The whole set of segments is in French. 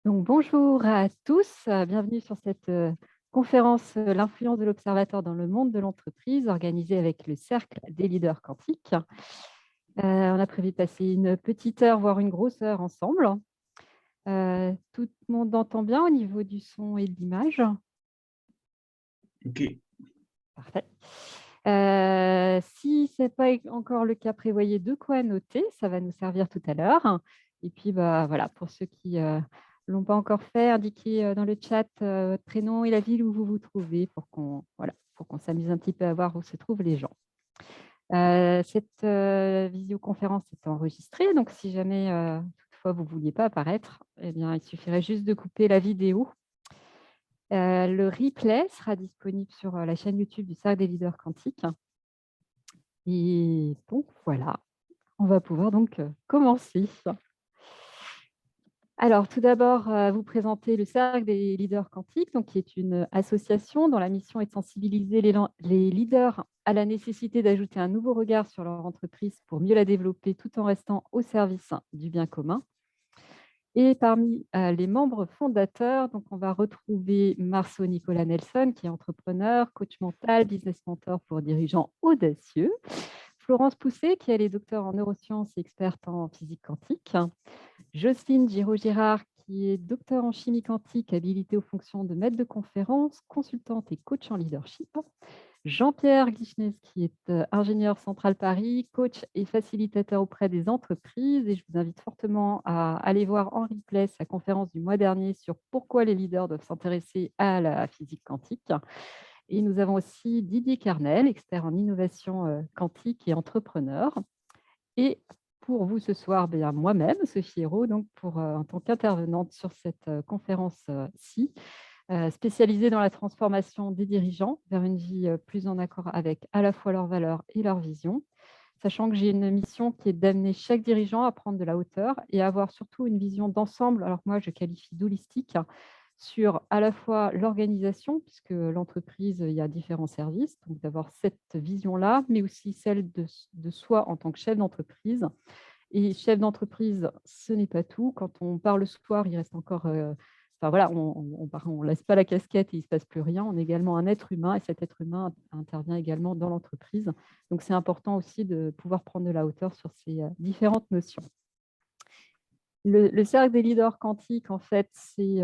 Donc, bonjour à tous, bienvenue sur cette conférence L'influence de l'observateur dans le monde de l'entreprise, organisée avec le Cercle des leaders quantiques. On a prévu de passer une petite heure, voire une grosse heure ensemble. Tout le monde entend bien au niveau du son et de l'image? OK. Parfait. Si ce n'est pas encore le cas, prévoyez de quoi noter, ça va nous servir tout à l'heure. Et puis, bah, voilà, pour ceux qui l'ont pas encore fait, indiquez dans le chat votre prénom et la ville où vous vous trouvez pour qu'on s'amuse un petit peu à voir où se trouvent les gens. Cette visioconférence est enregistrée, donc si jamais toutefois vous ne vouliez pas apparaître, eh bien, il suffirait juste de couper la vidéo. Le replay sera disponible sur la chaîne YouTube du Cercle des leaders quantiques. Et donc voilà, on va pouvoir donc commencer. Alors tout d'abord, vous présenter le Cercle des leaders quantiques, donc qui est une association dont la mission est de sensibiliser les leaders à la nécessité d'ajouter un nouveau regard sur leur entreprise pour mieux la développer tout en restant au service du bien commun. Et parmi les membres fondateurs, donc on va retrouver Marceau Nicolas Nelson, qui est entrepreneur, coach mental, business mentor pour dirigeants audacieux. Florence Pousset, qui elle est docteur en neurosciences et experte en physique quantique. Jocelyne Giraud-Girard, qui est docteur en chimie quantique, habilitée aux fonctions de maître de conférence, consultante et coach en leadership. Jean-Pierre Glichnes, qui est ingénieur Central Paris, coach et facilitateur auprès des entreprises. Et je vous invite fortement à aller voir en replay sa conférence du mois dernier sur pourquoi les leaders doivent s'intéresser à la physique quantique. Et nous avons aussi Didier Carnel, expert en innovation quantique et entrepreneur. Et pour vous ce soir, moi-même, Sophie Hérault, donc en tant qu'intervenante sur cette conférence-ci, spécialisée dans la transformation des dirigeants vers une vie plus en accord avec à la fois leurs valeurs et leurs visions, sachant que j'ai une mission qui est d'amener chaque dirigeant à prendre de la hauteur et à avoir surtout une vision d'ensemble, alors que moi je qualifie d'holistique, sur à la fois l'organisation, puisque l'entreprise, il y a différents services, donc d'avoir cette vision-là, mais aussi celle de soi en tant que chef d'entreprise. Et chef d'entreprise, ce n'est pas tout. Quand on part le soir, il reste encore enfin voilà, on laisse pas la casquette et il ne se passe plus rien. On est également un être humain et cet être humain intervient également dans l'entreprise. Donc, c'est important aussi de pouvoir prendre de la hauteur sur ces différentes notions. Le cercle des leaders quantiques, en fait, c'est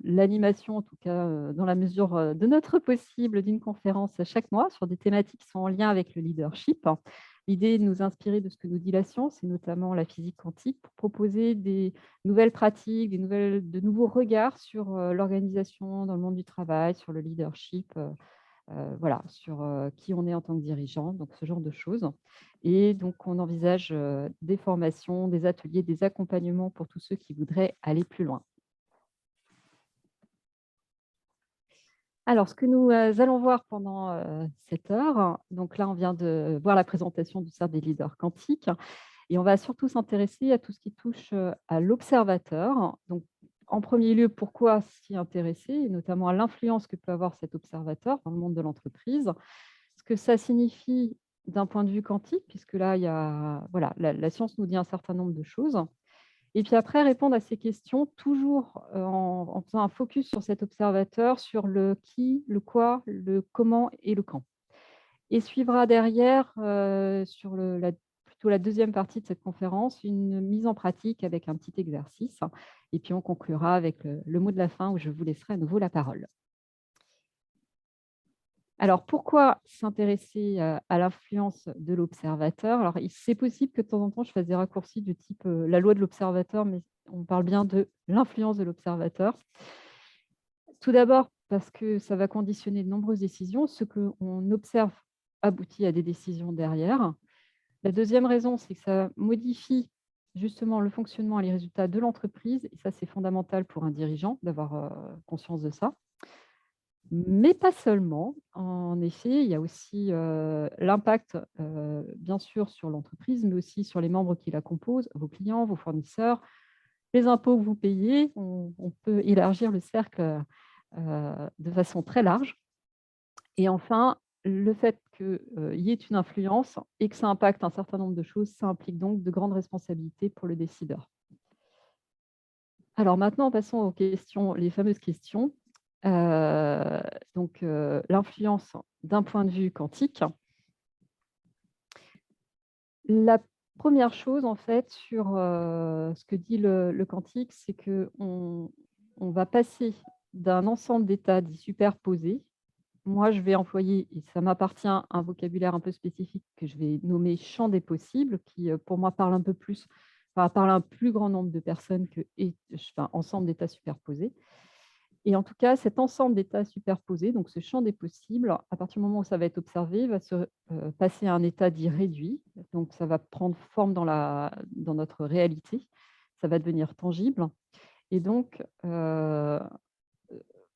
l'animation, en tout cas dans la mesure de notre possible, d'une conférence chaque mois sur des thématiques qui sont en lien avec le leadership. L'idée est de nous inspirer de ce que nous dit la science, et notamment la physique quantique, pour proposer des nouvelles pratiques, de nouveaux regards sur l'organisation dans le monde du travail, sur le leadership, voilà, sur qui on est en tant que dirigeant, donc ce genre de choses. Et donc, on envisage des formations, des ateliers, des accompagnements pour tous ceux qui voudraient aller plus loin. Alors, ce que nous allons voir pendant cette heure, donc là, on vient de voir la présentation du Cercle des leaders quantiques, et on va surtout s'intéresser à tout ce qui touche à l'observateur. Donc, en premier lieu, pourquoi s'y intéresser, et notamment à l'influence que peut avoir cet observateur dans le monde de l'entreprise, ce que ça signifie d'un point de vue quantique, puisque là, il y a, voilà, la science nous dit un certain nombre de choses. Et puis après, répondre à ces questions, toujours en faisant un focus sur cet observateur, sur le qui, le quoi, le comment et le quand. Et suivra derrière, sur plutôt la deuxième partie de cette conférence, une mise en pratique avec un petit exercice. Et puis on conclura avec le mot de la fin où je vous laisserai à nouveau la parole. Alors, pourquoi s'intéresser à l'influence de l'observateur? Alors, c'est possible que de temps en temps, je fasse des raccourcis du type la loi de l'observateur, mais on parle bien de l'influence de l'observateur. Tout d'abord, parce que ça va conditionner de nombreuses décisions. Ce qu'on observe aboutit à des décisions derrière. La deuxième raison, c'est que ça modifie justement le fonctionnement et les résultats de l'entreprise. Et ça, c'est fondamental pour un dirigeant d'avoir conscience de ça. Mais pas seulement. En effet, il y a aussi l'impact, bien sûr, sur l'entreprise, mais aussi sur les membres qui la composent, vos clients, vos fournisseurs, les impôts que vous payez. On peut élargir le cercle de façon très large. Et enfin, le fait qu'il y ait une influence et que ça impacte un certain nombre de choses, ça implique donc de grandes responsabilités pour le décideur. Alors maintenant, passons aux questions, les fameuses questions. L'influence d'un point de vue quantique. La première chose, en fait, sur ce que dit le quantique, c'est qu'on va passer d'un ensemble d'états dits superposés. Moi, je vais employer, et ça m'appartient, un vocabulaire un peu spécifique que je vais nommer champ des possibles, qui, pour moi, parle un peu plus, enfin, parle à un plus grand nombre de personnes que enfin, ensemble d'états superposés. Et en tout cas, cet ensemble d'états superposés, donc ce champ des possibles, à partir du moment où ça va être observé, va se passer à un état dit réduit. Donc, ça va prendre forme dans notre réalité. Ça va devenir tangible. Et donc,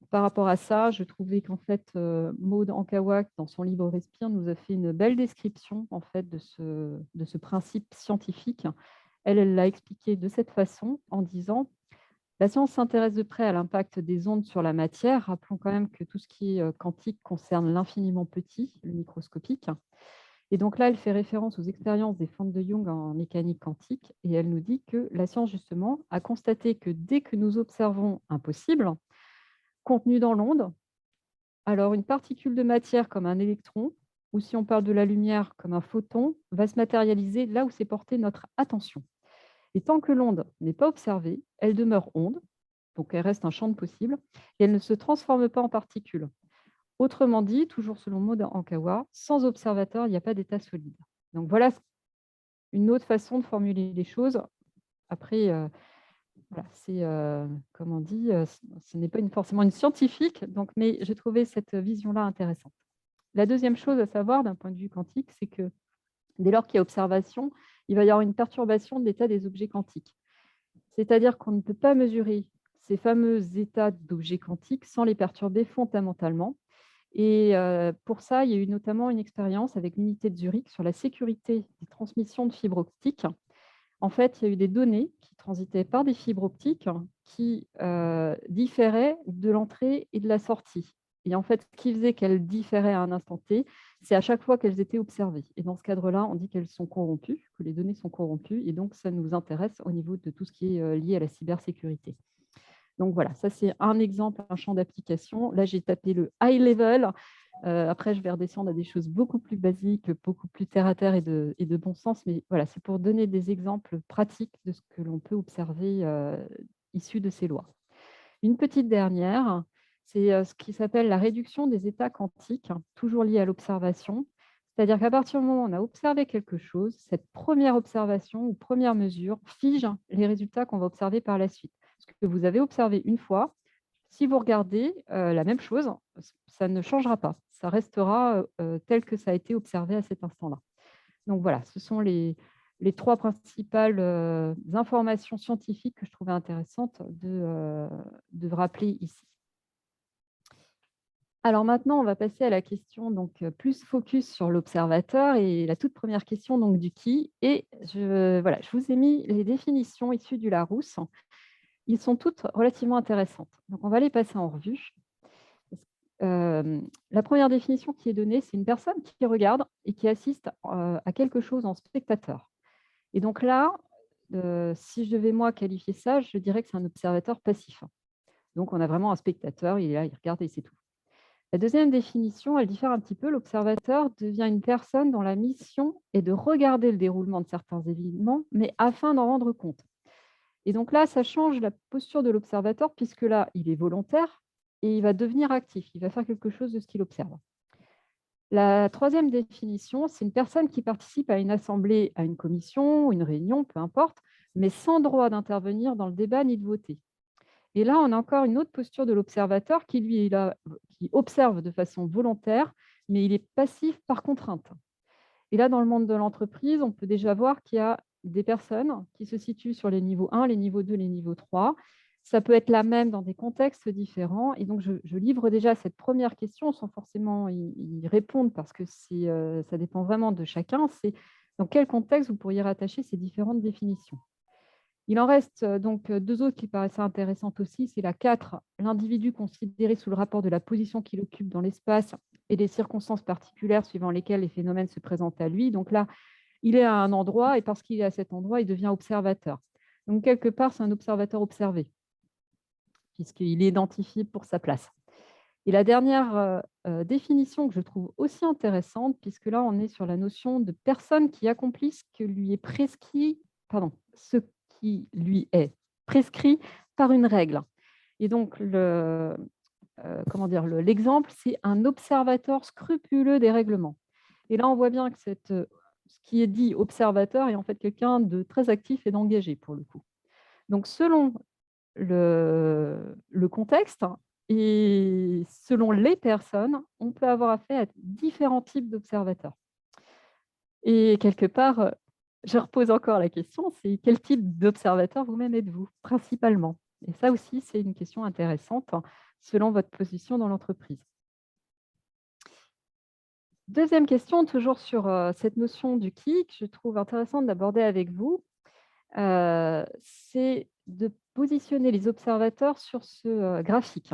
par rapport à ça, je trouvais qu'en fait, Maud Ankawa, dans son livre Respire, nous a fait une belle description en fait, de ce principe scientifique. Elle l'a expliqué de cette façon en disant: la science s'intéresse de près à l'impact des ondes sur la matière. Rappelons quand même que tout ce qui est quantique concerne l'infiniment petit, le microscopique. Et donc là, elle fait référence aux expériences des fentes de Young en mécanique quantique et elle nous dit que la science, justement, a constaté que dès que nous observons un possible contenu dans l'onde, alors une particule de matière comme un électron, ou si on parle de la lumière comme un photon, va se matérialiser là où s'est portée notre attention. Et tant que l'onde n'est pas observée, elle demeure onde, donc elle reste un champ de possible, et elle ne se transforme pas en particule. Autrement dit, toujours selon Maud Ankawa, sans observateur, il n'y a pas d'état solide. Donc voilà une autre façon de formuler les choses. Après, voilà, c'est, comme on dit, ce n'est pas forcément une scientifique, donc, mais j'ai trouvé cette vision-là intéressante. La deuxième chose à savoir d'un point de vue quantique, c'est que dès lors qu'il y a observation, il va y avoir une perturbation de l'état des objets quantiques. C'est-à-dire qu'on ne peut pas mesurer ces fameux états d'objets quantiques sans les perturber fondamentalement. Et pour ça, il y a eu notamment une expérience avec l'unité de Zurich sur la sécurité des transmissions de fibres optiques. En fait, il y a eu des données qui transitaient par des fibres optiques qui différaient de l'entrée et de la sortie. Et en fait, ce qui faisait qu'elles différaient à un instant T, c'est à chaque fois qu'elles étaient observées. Et dans ce cadre-là, on dit qu'elles sont corrompues, que les données sont corrompues. Et donc, ça nous intéresse au niveau de tout ce qui est lié à la cybersécurité. Donc voilà, ça c'est un exemple, un champ d'application. Là, j'ai tapé le high level. Après, je vais redescendre à des choses beaucoup plus basiques, beaucoup plus terre à terre et de bon sens. Mais voilà, c'est pour donner des exemples pratiques de ce que l'on peut observer issu de ces lois. Une petite dernière, c'est ce qui s'appelle la réduction des états quantiques, toujours lié à l'observation. C'est-à-dire qu'à partir du moment où on a observé quelque chose, cette première observation ou première mesure fige les résultats qu'on va observer par la suite. Ce que vous avez observé une fois, si vous regardez la même chose, ça ne changera pas. Ça restera tel que ça a été observé à cet instant-là. Donc voilà, ce sont les trois principales informations scientifiques que je trouvais intéressantes de rappeler ici. Alors maintenant, on va passer à la question donc, plus focus sur l'observateur et la toute première question donc, du qui. Et voilà, je vous ai mis les définitions issues du Larousse. Ils sont toutes relativement intéressantes. Donc on va les passer en revue. La première définition qui est donnée, c'est une personne qui regarde et qui assiste à quelque chose en spectateur. Et donc là, si je devais moi qualifier ça, je dirais que c'est un observateur passif. Donc on a vraiment un spectateur, il est là, il regarde et c'est tout. La deuxième définition, elle diffère un petit peu. L'observateur devient une personne dont la mission est de regarder le déroulement de certains événements, mais afin d'en rendre compte. Et donc là, ça change la posture de l'observateur, puisque là, il est volontaire et il va devenir actif. Il va faire quelque chose de ce qu'il observe. La troisième définition, c'est une personne qui participe à une assemblée, à une commission, une réunion, peu importe, mais sans droit d'intervenir dans le débat ni de voter. Et là, on a encore une autre posture de l'observateur qui, lui, est là, qui observe de façon volontaire, mais il est passif par contrainte. Et là, dans le monde de l'entreprise, on peut déjà voir qu'il y a des personnes qui se situent sur les niveaux 1, les niveaux 2, les niveaux 3. Ça peut être la même dans des contextes différents. Et donc, je livre déjà cette première question sans forcément y répondre parce que ça dépend vraiment de chacun. C'est dans quel contexte vous pourriez rattacher ces différentes définitions. Il en reste donc deux autres qui paraissaient intéressantes aussi. C'est la 4, l'individu considéré sous le rapport de la position qu'il occupe dans l'espace et des circonstances particulières suivant lesquelles les phénomènes se présentent à lui. Donc là, il est à un endroit et parce qu'il est à cet endroit, il devient observateur. Donc quelque part, c'est un observateur observé. puisqu'il est identifié pour sa place. Et la dernière définition que je trouve aussi intéressante, puisque là, on est sur la notion de personne qui accomplit ce qui lui est prescrit, pardon, ce qui lui est prescrit par une règle. Et donc, comment dire, l'exemple, c'est un observateur scrupuleux des règlements. Et là, on voit bien que ce qui est dit observateur est en fait quelqu'un de très actif et d'engagé pour le coup. Donc, selon le contexte et selon les personnes, on peut avoir affaire à différents types d'observateurs. Et quelque part, je repose encore la question, c'est quel type d'observateur vous-même êtes-vous, principalement? Et ça aussi, c'est une question intéressante selon votre position dans l'entreprise. Deuxième question, toujours sur cette notion du qui, que je trouve intéressante d'aborder avec vous, c'est de positionner les observateurs sur ce graphique.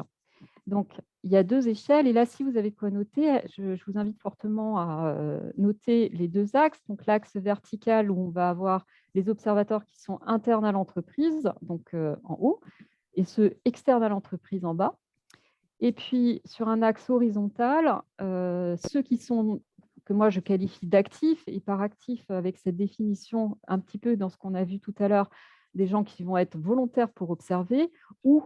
Donc, il y a 2 échelles et là, si vous avez de quoi noter, je vous invite fortement à noter les 2 axes. Donc, l'axe vertical où on va avoir les observateurs qui sont internes à l'entreprise, donc en haut, et ceux externes à l'entreprise en bas. Et puis, sur un axe horizontal, ceux qui sont, que moi je qualifie d'actifs, et par actifs, avec cette définition un petit peu dans ce qu'on a vu tout à l'heure, des gens qui vont être volontaires pour observer ou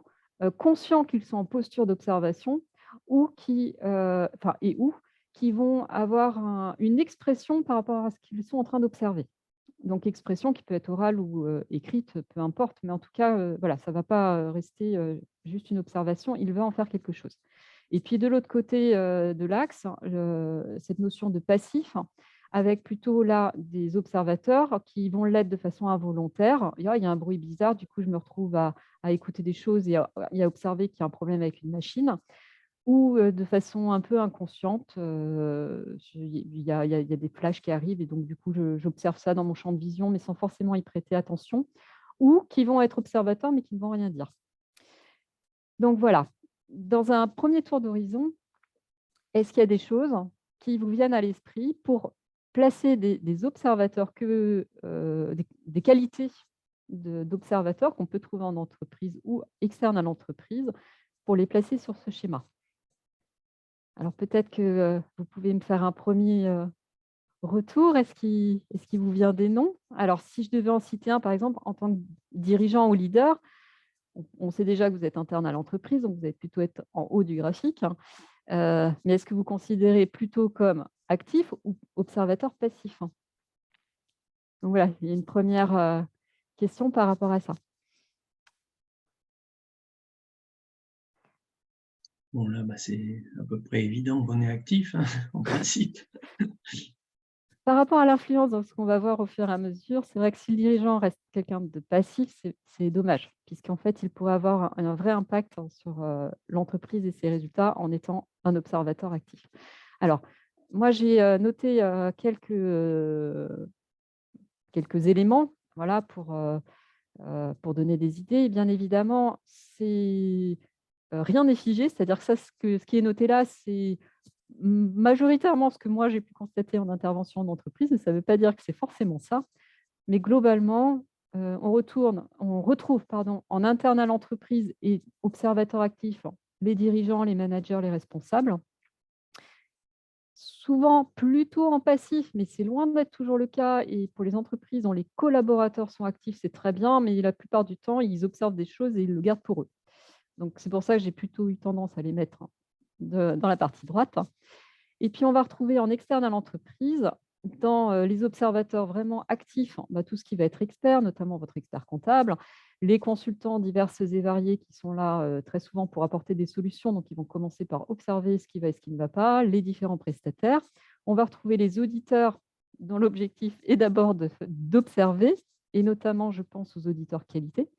conscients qu'ils sont en posture d'observation ou qui vont avoir une expression par rapport à ce qu'ils sont en train d'observer. Donc, expression qui peut être orale ou écrite, peu importe, mais en tout cas, voilà, ça ne va pas rester juste une observation, il va en faire quelque chose. Et puis, de l'autre côté de l'axe, cette notion de passif, avec plutôt là des observateurs qui vont l'être de façon involontaire. Il y a un bruit bizarre, du coup, je me retrouve à écouter des choses et à observer qu'il y a un problème avec une machine. Ou de façon un peu inconsciente, il y a des flashs qui arrivent et donc du coup, j'observe ça dans mon champ de vision, mais sans forcément y prêter attention, ou qui vont être observateurs, mais qui ne vont rien dire. Donc voilà, dans un premier tour d'horizon, est-ce qu'il y a des choses qui vous viennent à l'esprit pour placer des observateurs, des qualités d'observateurs qu'on peut trouver en entreprise ou externes à l'entreprise, pour les placer sur ce schéma? Alors peut-être que vous pouvez me faire un premier retour. Est-ce qu'il vous vient des noms? Alors si je devais en citer un, par exemple, en tant que dirigeant ou leader, on sait déjà que vous êtes interne à l'entreprise, donc vous allez plutôt être en haut du graphique, hein. Mais est-ce que vous considérez plutôt comme actif ou observateur passif, hein? Donc voilà, il y a une première question par rapport à ça. Bon, là, c'est à peu près évident qu'on est actif, hein, en principe. Par rapport à l'influence, dans ce qu'on va voir au fur et à mesure, c'est vrai que si le dirigeant reste quelqu'un de passif, c'est dommage, puisqu'en fait, il pourrait avoir un vrai impact sur l'entreprise et ses résultats en étant un observateur actif. Alors, moi, j'ai noté quelques éléments, voilà, pour donner des idées. Et bien évidemment, rien n'est figé, c'est-à-dire que ça, ce qui est noté là, c'est majoritairement ce que moi j'ai pu constater en intervention en entreprise, mais ça ne veut pas dire que c'est forcément ça. Mais globalement, on retrouve en interne à l'entreprise et observateurs actifs, les dirigeants, les managers, les responsables. Souvent plutôt en passif, mais c'est loin d'être toujours le cas. Et pour les entreprises dont les collaborateurs sont actifs, c'est très bien, mais la plupart du temps, ils observent des choses et ils le gardent pour eux. Donc c'est pour ça que j'ai plutôt eu tendance à les mettre dans la partie droite. Et puis, on va retrouver en externe à l'entreprise, dans les observateurs vraiment actifs, tout ce qui va être expert, notamment votre expert comptable, les consultants diverses et variés qui sont là très souvent pour apporter des solutions. Donc, ils vont commencer par observer ce qui va et ce qui ne va pas, les différents prestataires. On va retrouver les auditeurs dont l'objectif est d'abord d'observer, et notamment, je pense aux auditeurs qualité.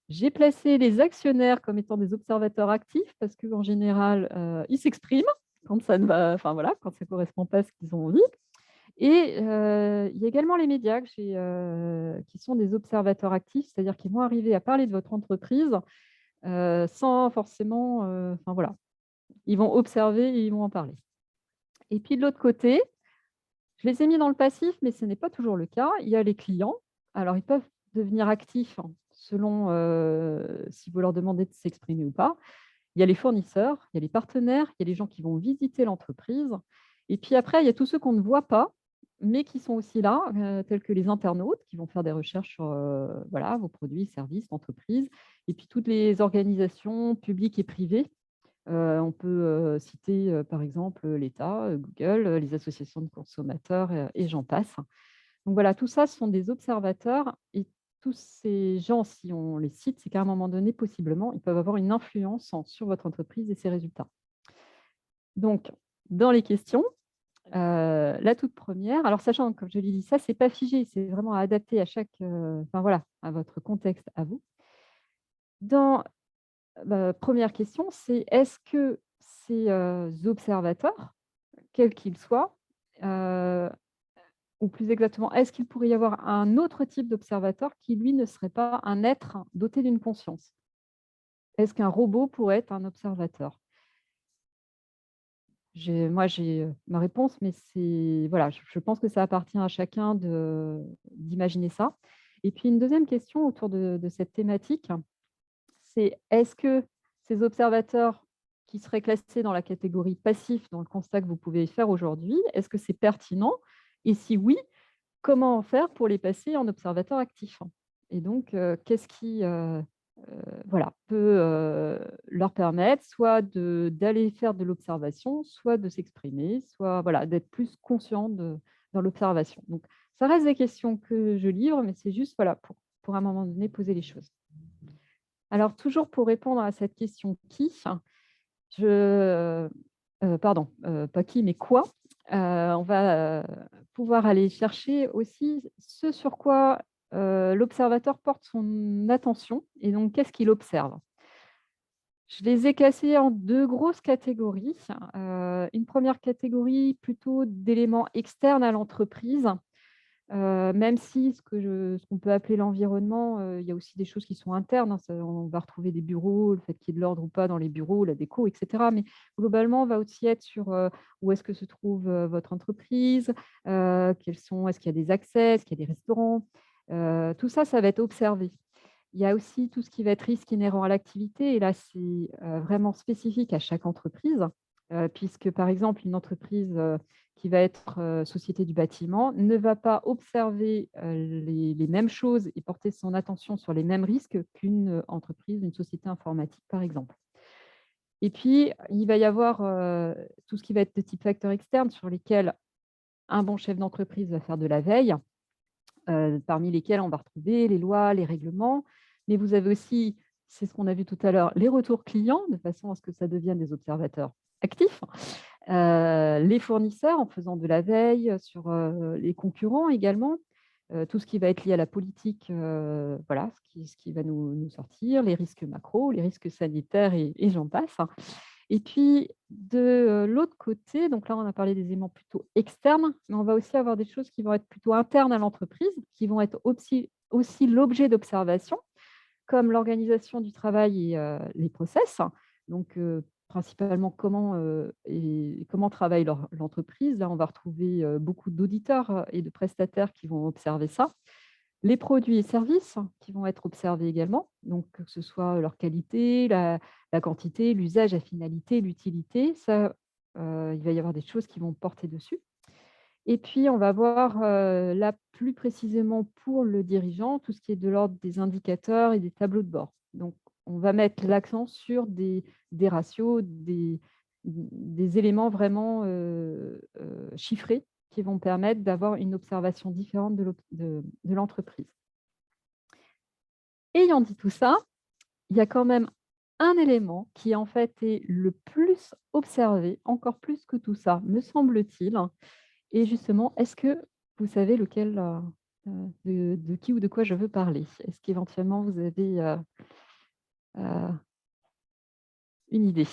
J'ai placé les actionnaires comme étant des observateurs actifs parce qu'en général, ils s'expriment quand ça ne va, enfin voilà, quand ça ne correspond pas à ce qu'ils ont envie. Et il y a également les médias qui sont des observateurs actifs, c'est-à-dire qu'ils vont arriver à parler de votre entreprise sans forcément, enfin voilà, ils vont observer et ils vont en parler. Et puis de l'autre côté, je les ai mis dans le passif, mais ce n'est pas toujours le cas. Il y a les clients. Alors, ils peuvent devenir actifs selon si vous leur demandez de s'exprimer ou pas. Il y a les fournisseurs, il y a les partenaires, il y a les gens qui vont visiter l'entreprise. Et puis après, il y a tous ceux qu'on ne voit pas, mais qui sont aussi là, tels que les internautes qui vont faire des recherches sur voilà, vos produits, services, l'entreprise. Et puis toutes les organisations publiques et privées. On peut citer par exemple l'État, Google, les associations de consommateurs et j'en passe. Donc voilà, tout ça, ce sont des observateurs et tous ces gens, si on les cite, c'est qu'à un moment donné, possiblement, ils peuvent avoir une influence sur votre entreprise et ses résultats. Donc, dans les questions, la toute première, alors sachant, comme je l'ai dit, ça, c'est pas figé, c'est vraiment à adapter à chaque, enfin voilà, à votre contexte, à vous. Dans première question, c'est est-ce que ces observateurs, quels qu'ils soient, ou plus exactement, est-ce qu'il pourrait y avoir un autre type d'observateur qui, lui, ne serait pas un être doté d'une conscience? Est-ce qu'un robot pourrait être un observateur? J'ai ma réponse, mais c'est voilà, je pense que ça appartient à chacun d'imaginer ça. Et puis une deuxième question autour de cette thématique, c'est est-ce que ces observateurs qui seraient classés dans la catégorie passif dans le constat que vous pouvez faire aujourd'hui, est-ce que c'est pertinent? Et si oui, comment faire pour les passer en observateurs actifs? Et donc, qu'est-ce qui, voilà, peut, leur permettre soit d'aller faire de l'observation, soit de s'exprimer, soit voilà, d'être plus conscient dans l'observation. Donc ça reste des questions que je livre, mais c'est juste, voilà, pour à un moment donné poser les choses. Alors toujours pour répondre à cette question «qui?», je, pardon, pas qui, mais quoi, on va, pouvoir aller chercher aussi ce sur quoi, l'observateur porte son attention et donc qu'est-ce qu'il observe? Je les ai classés en 2 grosses catégories. Une première catégorie plutôt d'éléments externes à l'entreprise. Même si ce qu'on peut appeler l'environnement, il y a aussi des choses qui sont internes, hein. Ça, on va retrouver des bureaux, le fait qu'il y ait de l'ordre ou pas dans les bureaux, la déco et cetera. Mais globalement, on va aussi être sur, où est-ce que se trouve, votre entreprise, quels sont est-ce qu'il y a des accès, est-ce qu'il y a des restaurants? Tout ça, ça va être observé. Il y a aussi tout ce qui va être risque inhérent à l'activité et là, c'est, vraiment spécifique à chaque entreprise, puisque, par exemple, une entreprise, qui va être, société du bâtiment ne va pas observer, les mêmes choses et porter son attention sur les mêmes risques qu'une, entreprise, une société informatique, par exemple. Et puis, il va y avoir, tout ce qui va être de type facteur externe sur lesquels un bon chef d'entreprise va faire de la veille, parmi lesquels on va retrouver les lois, les règlements. Mais vous avez aussi, c'est ce qu'on a vu tout à l'heure, les retours clients, de façon à ce que ça devienne des observateurs actifs. Les fournisseurs en faisant de la veille sur, les concurrents également. Tout ce qui va être lié à la politique, voilà, ce qui va nous sortir, les risques macro, les risques sanitaires et j'en passe. Et puis de, l'autre côté, donc là, on a parlé des éléments plutôt externes, mais on va aussi avoir des choses qui vont être plutôt internes à l'entreprise, qui vont être aussi l'objet d'observation, comme l'organisation du travail et les process. Donc principalement comment travaille l'entreprise. Là, on va retrouver, beaucoup d'auditeurs, et de prestataires qui vont observer ça. Les produits et services qui vont être observés également, donc que ce soit leur qualité, la quantité, l'usage, la finalité, l'utilité, ça, il va y avoir des choses qui vont porter dessus. Et puis on va voir, là plus précisément pour le dirigeant, tout ce qui est de l'ordre des indicateurs et des tableaux de bord. Donc on va mettre l'accent sur des ratios, des éléments vraiment, chiffrés qui vont permettre d'avoir une observation différente de l'entreprise. Ayant dit tout ça, il y a quand même un élément qui en fait est le plus observé, encore plus que tout ça, me semble-t-il. Et justement, est-ce que vous savez lequel, de qui ou de quoi je veux parler? Est-ce qu'éventuellement vous avez, heu, une idée?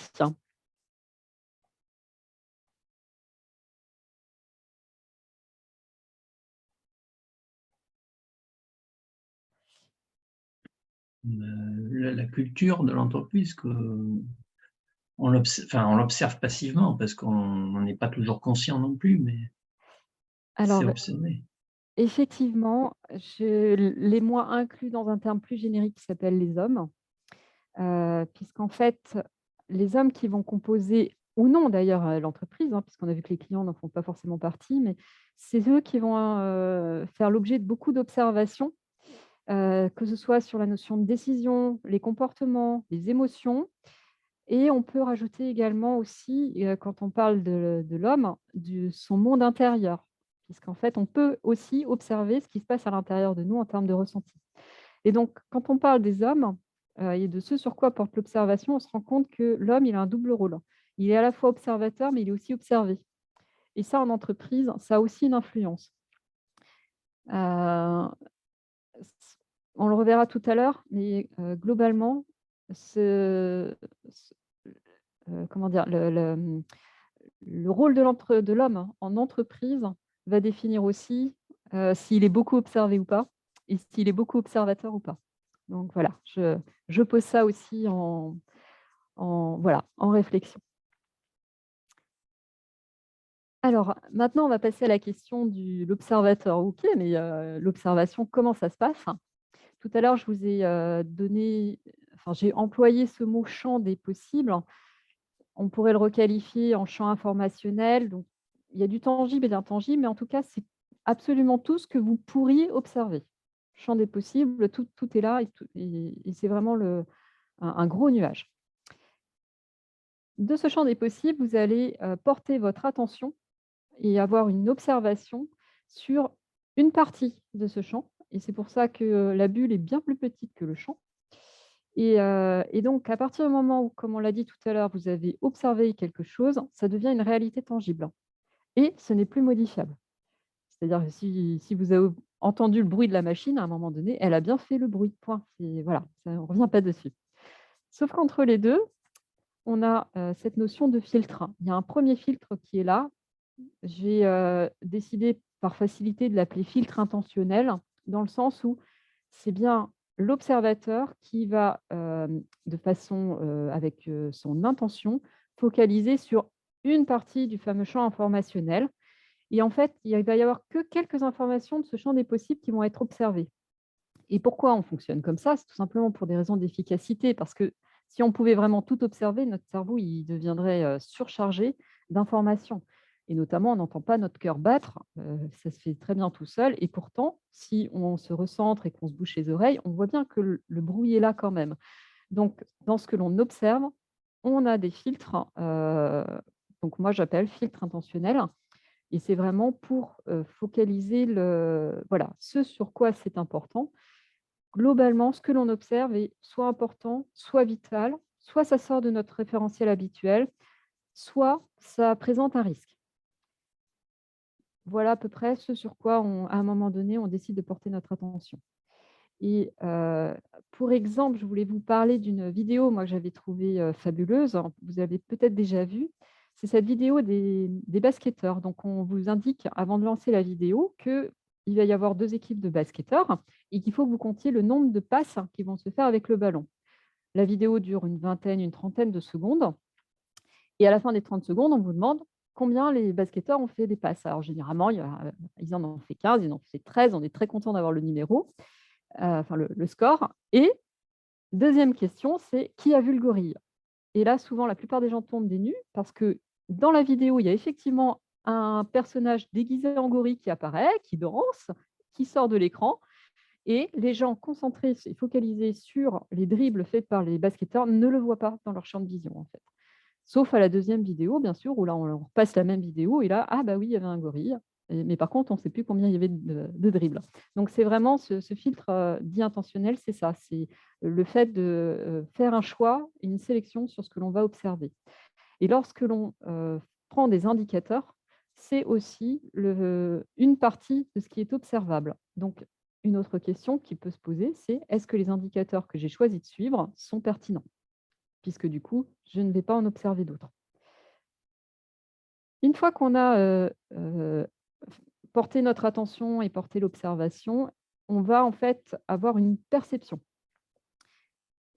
La culture de l'entreprise on l'observe passivement parce qu'on n'en est pas toujours conscient non plus, mais c'est Alors, observé. Effectivement, je l'ai moi inclus dans un terme plus générique qui s'appelle les hommes, puisqu'en fait, les hommes qui vont composer ou non d'ailleurs, l'entreprise, hein, puisqu'on a vu que les clients n'en font pas forcément partie, mais c'est eux qui vont, faire l'objet de beaucoup d'observations, que ce soit sur la notion de décision, les comportements, les émotions. Et on peut rajouter également aussi, quand on parle de l'homme, du son monde intérieur, puisqu'en fait, on peut aussi observer ce qui se passe à l'intérieur de nous en termes de ressenti. Et donc, quand on parle des hommes, et de ce sur quoi porte l'observation, on se rend compte que l'homme, il a un double rôle. Il est à la fois observateur, mais il est aussi observé. Et ça, en entreprise, ça a aussi une influence. Heu, s On le reverra tout à l'heure, mais globalement, ce ce comment dire? Le rôle de l'homme en entreprise va définir aussi, s'il est beaucoup observé ou pas et s'il est beaucoup observateur ou pas. Donc voilà, je pose ça aussi en réflexion. Alors maintenant, on va passer à la question de l'observateur. OK, mais l'observation, comment ça se passe? Tout à l'heure, je vous ai, j'ai employé ce mot «champ des possibles». On pourrait le requalifier en champ informationnel, donc il y a du tangible et de l'intangible, mais en tout cas, c'est absolument tout ce que vous pourriez observer. Champ des possibles, tout est là et c'est vraiment un gros nuage. De ce champ des possibles, vous allez, porter votre attention et avoir une observation sur une partie de ce champ et c'est pour ça que, la bulle est bien plus petite que le champ. Et donc à partir du moment où, comme on l'a dit tout à l'heure, vous avez observé quelque chose, ça devient une réalité tangible et ce n'est plus modifiable. C'est-à-dire que si vous avez entendu le bruit de la machine, à un moment donné, elle a bien fait le bruit, point. C'est voilà, ça on ne revient pas dessus. Sauf qu'entre les 2, on a, cette notion de filtre. Il y a un premier filtre qui est là. J'ai, décidé par facilité de l'appeler filtre intentionnel, dans le sens où c'est bien l'observateur qui va, de façon, avec, son intention, focaliser sur une partie du fameux champ informationnel et en fait, il va y avoir que quelques informations de ce champ des possibles qui vont être observées. Et pourquoi on fonctionne comme ça? C'est tout simplement pour des raisons d'efficacité, parce que si on pouvait vraiment tout observer, notre cerveau, il deviendrait, surchargé d'informations et notamment, on n'entend pas notre cœur battre, ça se fait très bien tout seul et pourtant, si on se recentre et qu'on se bouche les oreilles, on voit bien que le bruit est là quand même. Donc dans ce que l'on observe, on a des filtres, donc moi j'appelle filtres intentionnels et c'est vraiment pour, focaliser voilà, ce sur quoi c'est important. Globalement, ce que l'on observe est soit important, soit vital, soit ça sort de notre référentiel habituel, soit ça présente un risque. Voilà à peu près ce sur quoi à un moment donné, on décide de porter notre attention. Et pour exemple, je voulais vous parler d'une vidéo, moi, que j'avais trouvée, fabuleuse. Vous avez peut-être déjà vu. C'est cette vidéo des basketteurs. Donc on vous indique, avant de lancer la vidéo, qu'il va y avoir 2 équipes de basketteurs et qu'il faut que vous comptiez le nombre de passes qui vont se faire avec le ballon. La vidéo dure une vingtaine, une trentaine de secondes et à la fin des 30 secondes, on vous demande combien les basketteurs ont fait des passes. Alors généralement, ils en ont fait 15, ils en ont fait 13. On est très content d'avoir le numéro, enfin le score. Et deuxième question, c'est qui a vu le gorille? Et là, souvent, la plupart des gens tombent des nues parce que dans la vidéo, il y a effectivement un personnage déguisé en gorille qui apparaît, qui danse, qui sort de l'écran et les gens concentrés et focalisés sur les dribbles faits par les basketteurs ne le voient pas dans leur champ de vision, en fait. Sauf à la deuxième vidéo, bien sûr, où là, on repasse la même vidéo et là, ah bah oui, il y avait un gorille. Mais par contre, on ne sait plus combien il y avait de dribbles. Donc, c'est vraiment ce filtre dit intentionnel, c'est ça. C'est le fait de faire un choix, une sélection sur ce que l'on va observer. Et lorsque l'on prend des indicateurs, c'est aussi une partie de ce qui est observable. Donc, une autre question qui peut se poser, c'est est-ce que les indicateurs que j'ai choisi de suivre sont pertinents? Puisque du coup, je ne vais pas en observer d'autres. Une fois qu'on a, porté notre attention et porté l'observation, on va en fait avoir une perception.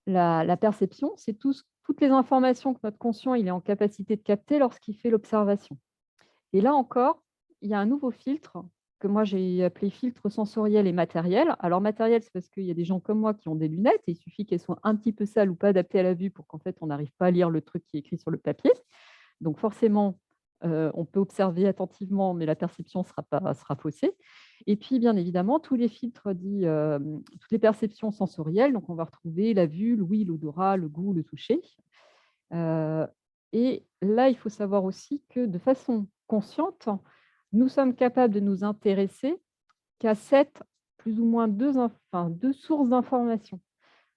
La perception, c'est toutes les informations que notre conscient il est en capacité de capter lorsqu'il fait l'observation. Et là encore, il y a un nouveau filtre que moi j'ai appelé filtres sensoriels et matériels. Alors matériel, c'est parce qu'il y a des gens comme moi qui ont des lunettes et il suffit qu'elles soient un petit peu sales ou pas adaptées à la vue pour qu'en fait on n'arrive pas à lire le truc qui est écrit sur le papier. Donc forcément, on peut observer attentivement, mais la perception sera faussée. Et puis bien évidemment, tous les filtres dits, toutes les perceptions sensorielles, donc on va retrouver la vue, l'ouïe, l'odorat, le goût, le toucher. Heu et là, il faut savoir aussi que de façon consciente, nous sommes capables de nous intéresser qu'à 7, plus ou moins 2 sources d'informations.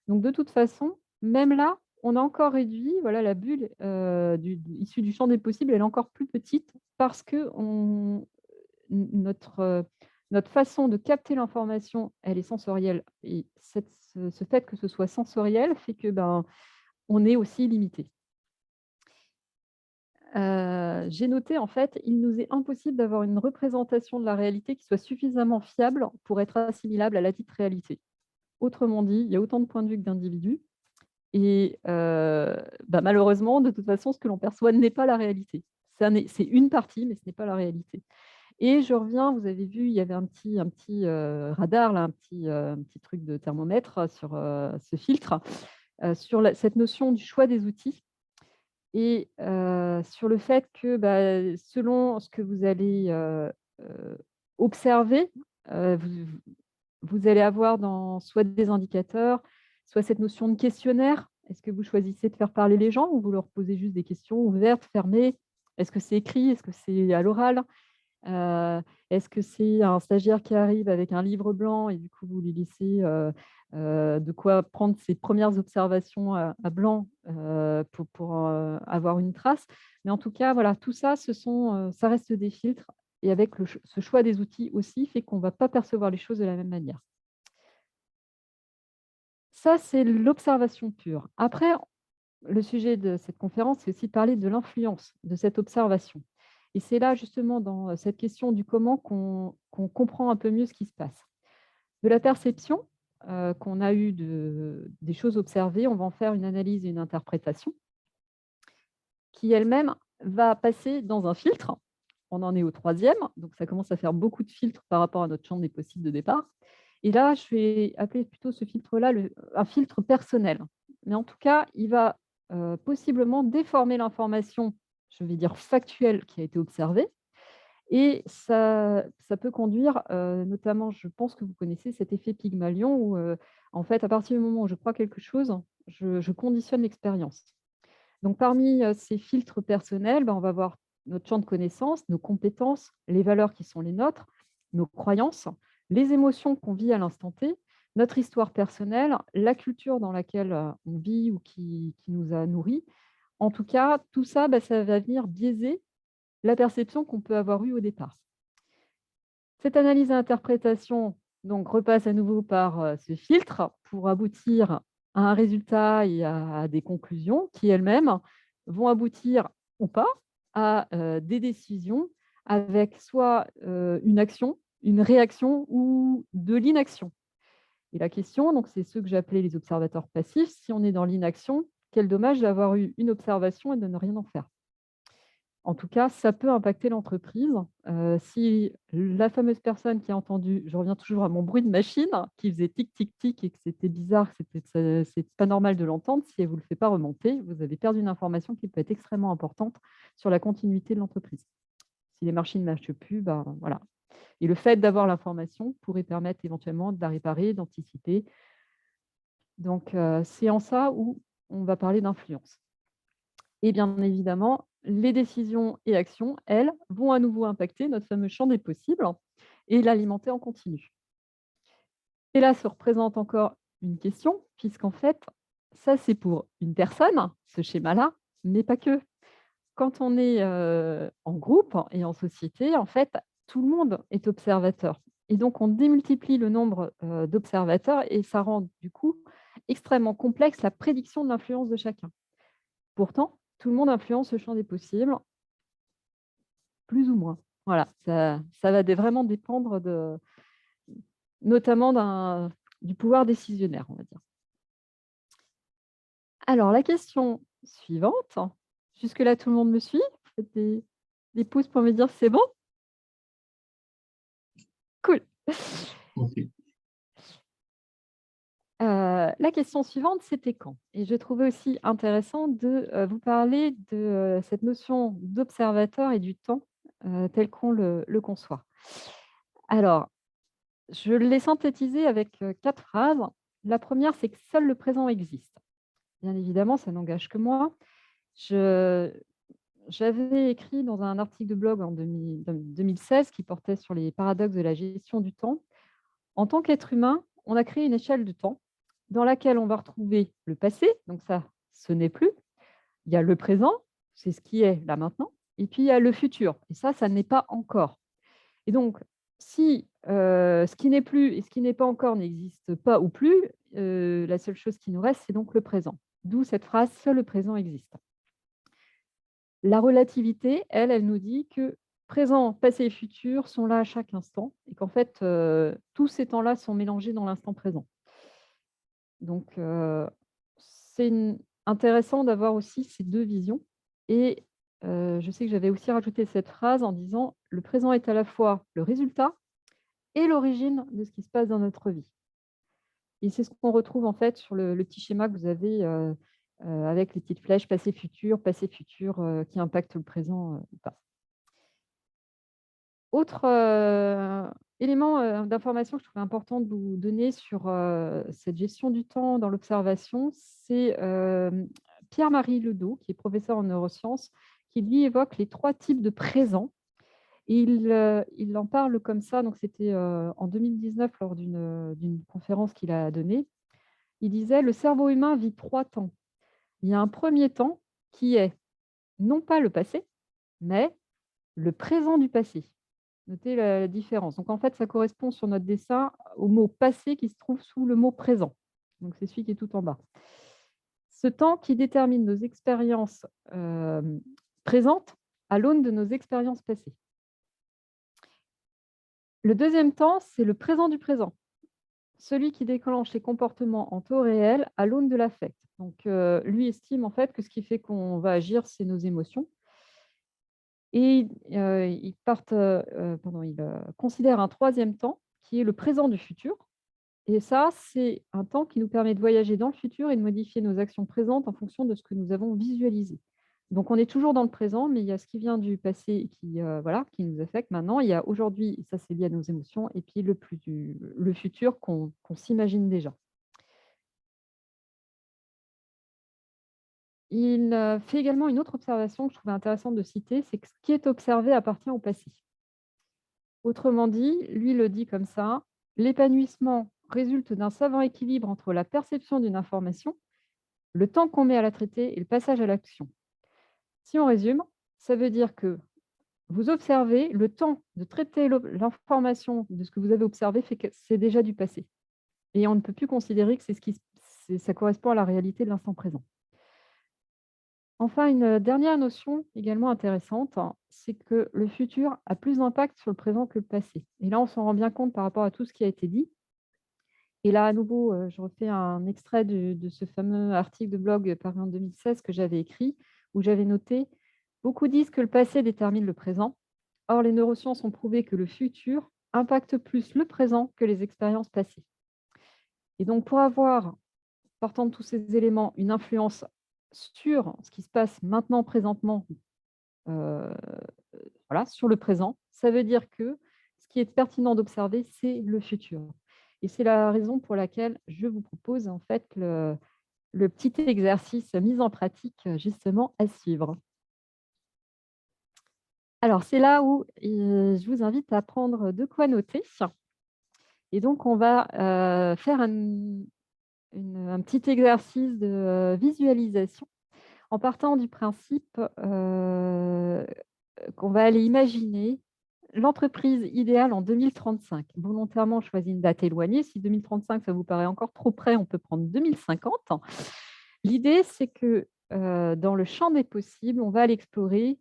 Donc de toute façon, même là, on a encore réduit, voilà, la bulle, issue du champ des possibles, elle est encore plus petite parce que notre façon de capter l'information, elle est sensorielle et ce fait que ce soit sensoriel fait que, ben, on est aussi limité. J'ai noté en fait, il nous est impossible d'avoir une représentation de la réalité qui soit suffisamment fiable pour être assimilable à la dite réalité. Autrement dit, il y a autant de points de vue que d'individus et bah, malheureusement, de toute façon, ce que l'on perçoit n'est pas la réalité. C'est une partie, mais ce n'est pas la réalité et je reviens, vous avez vu, il y avait radar là, un petit truc de thermomètre sur, ce filtre, sur cette notion du choix des outils. Et sur le fait que, bah, selon ce que vous allez, observer, vous allez avoir dans soit des indicateurs, soit cette notion de questionnaire. Est-ce que vous choisissez de faire parler les gens ou vous leur posez juste des questions ouvertes, fermées? Est-ce que c'est écrit? Est-ce que c'est à l'oral? Heu, est-ce que c'est un stagiaire qui arrive avec un livre blanc et du coup vous lui laissez, de quoi prendre ses premières observations à blanc, pour avoir une trace? Mais en tout cas, voilà, tout ça, ça reste des filtres et avec ce choix des outils aussi fait qu'on ne va pas percevoir les choses de la même manière. Ça, c'est l'observation pure. Après, le sujet de cette conférence, c'est aussi de parler de l'influence de cette observation. Et c'est là, justement, dans cette question du comment qu'on comprend un peu mieux ce qui se passe. De la perception qu'on a eue des choses observées, on va en faire une analyse et une interprétation qui elle-même va passer dans un filtre. On en est au troisième, donc ça commence à faire beaucoup de filtres par rapport à notre champ des possibles de départ. Et là, je vais appeler plutôt ce filtre-là un filtre personnel. Mais en tout cas, il va possiblement déformer l'information, je vais dire factuelle, qui a été observée. Et ça peut conduire, notamment, je pense que vous connaissez cet effet Pygmalion où, en fait, à partir du moment où je crois quelque chose, je conditionne l'expérience. Donc parmi, ces filtres personnels, ben, on va voir notre champ de connaissances, nos compétences, les valeurs qui sont les nôtres, nos croyances, les émotions qu'on vit à l'instant T, notre histoire personnelle, la culture dans laquelle, on vit ou qui nous a nourris. En tout cas, tout ça, bah, ça va venir biaiser la perception qu'on peut avoir eue au départ. Cette analyse et interprétation donc repasse à nouveau par, ce filtre pour aboutir à un résultat et à des conclusions qui elles-mêmes vont aboutir ou pas à, des décisions avec soit, une action, une réaction ou de l'inaction. Et la question donc c'est ceux que j'appelais les observateurs passifs. Si on est dans l'inaction, quel dommage d'avoir eu une observation et de ne rien en faire. En tout cas, ça peut impacter l'entreprise. Si la fameuse personne qui a entendu, je reviens toujours à mon bruit de machine qui faisait tic tic tic et que c'était bizarre, c'est pas normal de l'entendre, si elle ne vous le fait pas remonter, vous avez perdu une information qui peut être extrêmement importante sur la continuité de l'entreprise. Si les machines ne marchent plus, ben, voilà. Et le fait d'avoir l'information pourrait permettre éventuellement de la réparer, d'anticiper. Donc, c'est en ça où on va parler d'influence. Et bien évidemment, les décisions et actions, elles, vont à nouveau impacter notre fameux champ des possibles et l'alimenter en continu. Et là se représente encore une question, puisqu'en fait, ça c'est pour une personne, ce schéma-là, mais pas que. Quand on est en groupe et en société, en fait, tout le monde est observateur. Et donc, on démultiplie le nombre d'observateurs et ça rend du coup extrêmement complexe la prédiction de l'influence de chacun. Pourtant, tout le monde influence le champ des possibles, plus ou moins. Voilà, ça va vraiment dépendre notamment du pouvoir décisionnaire, on va dire. Alors, la question suivante, jusque-là, tout le monde me suit? Vous faites des pouces pour me dire: «C'est bon?» Cool. Ok. La question suivante, c'était quand? Et je trouvais aussi intéressant de, vous parler de, cette notion d'observateur et du temps, tel qu'on le conçoit. Alors, je l'ai synthétisé avec, 4 phrases. La première, c'est que seul le présent existe. Bien évidemment, ça n'engage que moi. Je J'avais écrit dans un article de blog en 2016 qui portait sur les paradoxes de la gestion du temps. En tant qu'être humain, on a créé une échelle de temps dans laquelle on va retrouver le passé, donc ça, ce n'est plus. Il y a le présent, c'est ce qui est là maintenant, et puis il y a le futur, et ça n'est pas encore. Et donc, si ce qui n'est plus et ce qui n'est pas encore n'existe pas ou plus, la seule chose qui nous reste, c'est donc le présent. D'où cette phrase: «Seul le présent existe». La relativité, elle nous dit que présent, passé et futur sont là à chaque instant et qu'en fait, tous ces temps-là sont mélangés dans l'instant présent. Donc, c'est intéressant d'avoir aussi ces 2 visions et je sais que j'avais aussi rajouté cette phrase en disant: «Le présent est à la fois le résultat et l'origine de ce qui se passe dans notre vie». Et c'est ce qu'on retrouve en fait sur le petit schéma que vous avez, avec les petites flèches passé, futur, qui impactent le présent, ou pas. Autre, élément, d'information que je trouvais important de vous donner sur, cette gestion du temps dans l'observation, c'est, Pierre-Marie Ledoux, qui est professeur en neurosciences, qui lui évoque les 3 types de présent. Il en parle comme ça, donc c'était, en 2019 lors d'une conférence qu'il a donnée. Il disait: «Le cerveau humain vit 3 temps. Il y a un premier temps qui est non pas le passé, mais le présent du passé». Notez la différence. Donc en fait, ça correspond sur notre dessin au mot «passé» qui se trouve sous le mot «présent». Donc c'est celui qui est tout en bas. Ce temps qui détermine nos expériences, présentes à l'aune de nos expériences passées. Le deuxième temps, c'est le présent du présent, celui qui déclenche les comportements en temps réel à l'aune de l'affect. Donc lui estime en fait que ce qui fait qu'on va agir, c'est nos émotions. Et il considère un troisième temps qui est le présent du futur. Et ça, c'est un temps qui nous permet de voyager dans le futur et de modifier nos actions présentes en fonction de ce que nous avons visualisé. Donc on est toujours dans le présent, mais il y a ce qui vient du passé qui, voilà, qui nous affecte maintenant. Il y a aujourd'hui, et ça c'est lié à nos émotions, et puis le futur qu'on s'imagine déjà. Il, fait également une autre observation que je trouvais intéressante de citer, c'est que ce qui est observé appartient au passé. Autrement dit, lui le dit comme ça: «L'épanouissement résulte d'un savant équilibre entre la perception d'une information, le temps qu'on met à la traiter et le passage à l'action». Si on résume, ça veut dire que vous observez, le temps de traiter l'information de ce que vous avez observé fait que c'est déjà du passé et on ne peut plus considérer que ça correspond à la réalité de l'instant présent. Enfin, une dernière notion également intéressante, hein, c'est que le futur a plus d'impact sur le présent que le passé. Et là, on s'en rend bien compte par rapport à tout ce qui a été dit. Et là, à nouveau, je refais un extrait de ce fameux article de blog paru en 2016 que j'avais écrit, où j'avais noté: «Beaucoup disent que le passé détermine le présent. Or, les neurosciences ont prouvé que le futur impacte plus le présent que les expériences passées». Et donc, pour avoir, partant de tous ces éléments, une influence sur ce qui se passe maintenant, présentement, Heu, voilà, sur le présent. Ça veut dire que ce qui est pertinent d'observer, c'est le futur et c'est la raison pour laquelle je vous propose, en fait, le petit exercice mis en pratique, justement à suivre. Alors, c'est là où, je vous invite à prendre de quoi noter et donc on va, faire un petit exercice de, visualisation en partant du principe, qu'on va aller imaginer l'entreprise idéale en 2035. Volontairement, je choisis une date éloignée. Si 2035, ça vous paraît encore trop près, on peut prendre 2050. L'idée, c'est que, dans le champ des possibles, on va aller explorer,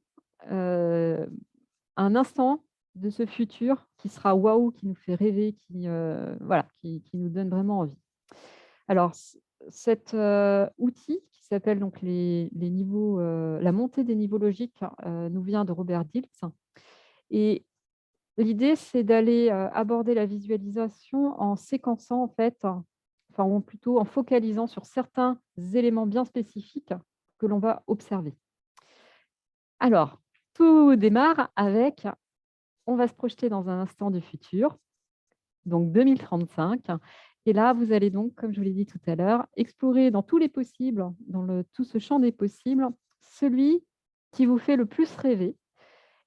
heu, un instant de ce futur qui sera waouh, qui nous fait rêver, voilà, qui nous donne vraiment envie. Alors cet, outil qui s'appelle donc les niveaux, la montée des niveaux logiques, nous vient de Robert Dilts et L'idée, c'est d'aller aborder la visualisation en séquençant, en fait, enfin, ou plutôt en focalisant sur certains éléments bien spécifiques que l'on va observer. Alors, tout démarre avec, on va se projeter dans un instant du futur, donc 2035. Et là, vous allez donc, comme je vous l'ai dit tout à l'heure, explorer dans tous les possibles, tout ce champ des possibles, celui qui vous fait le plus rêver.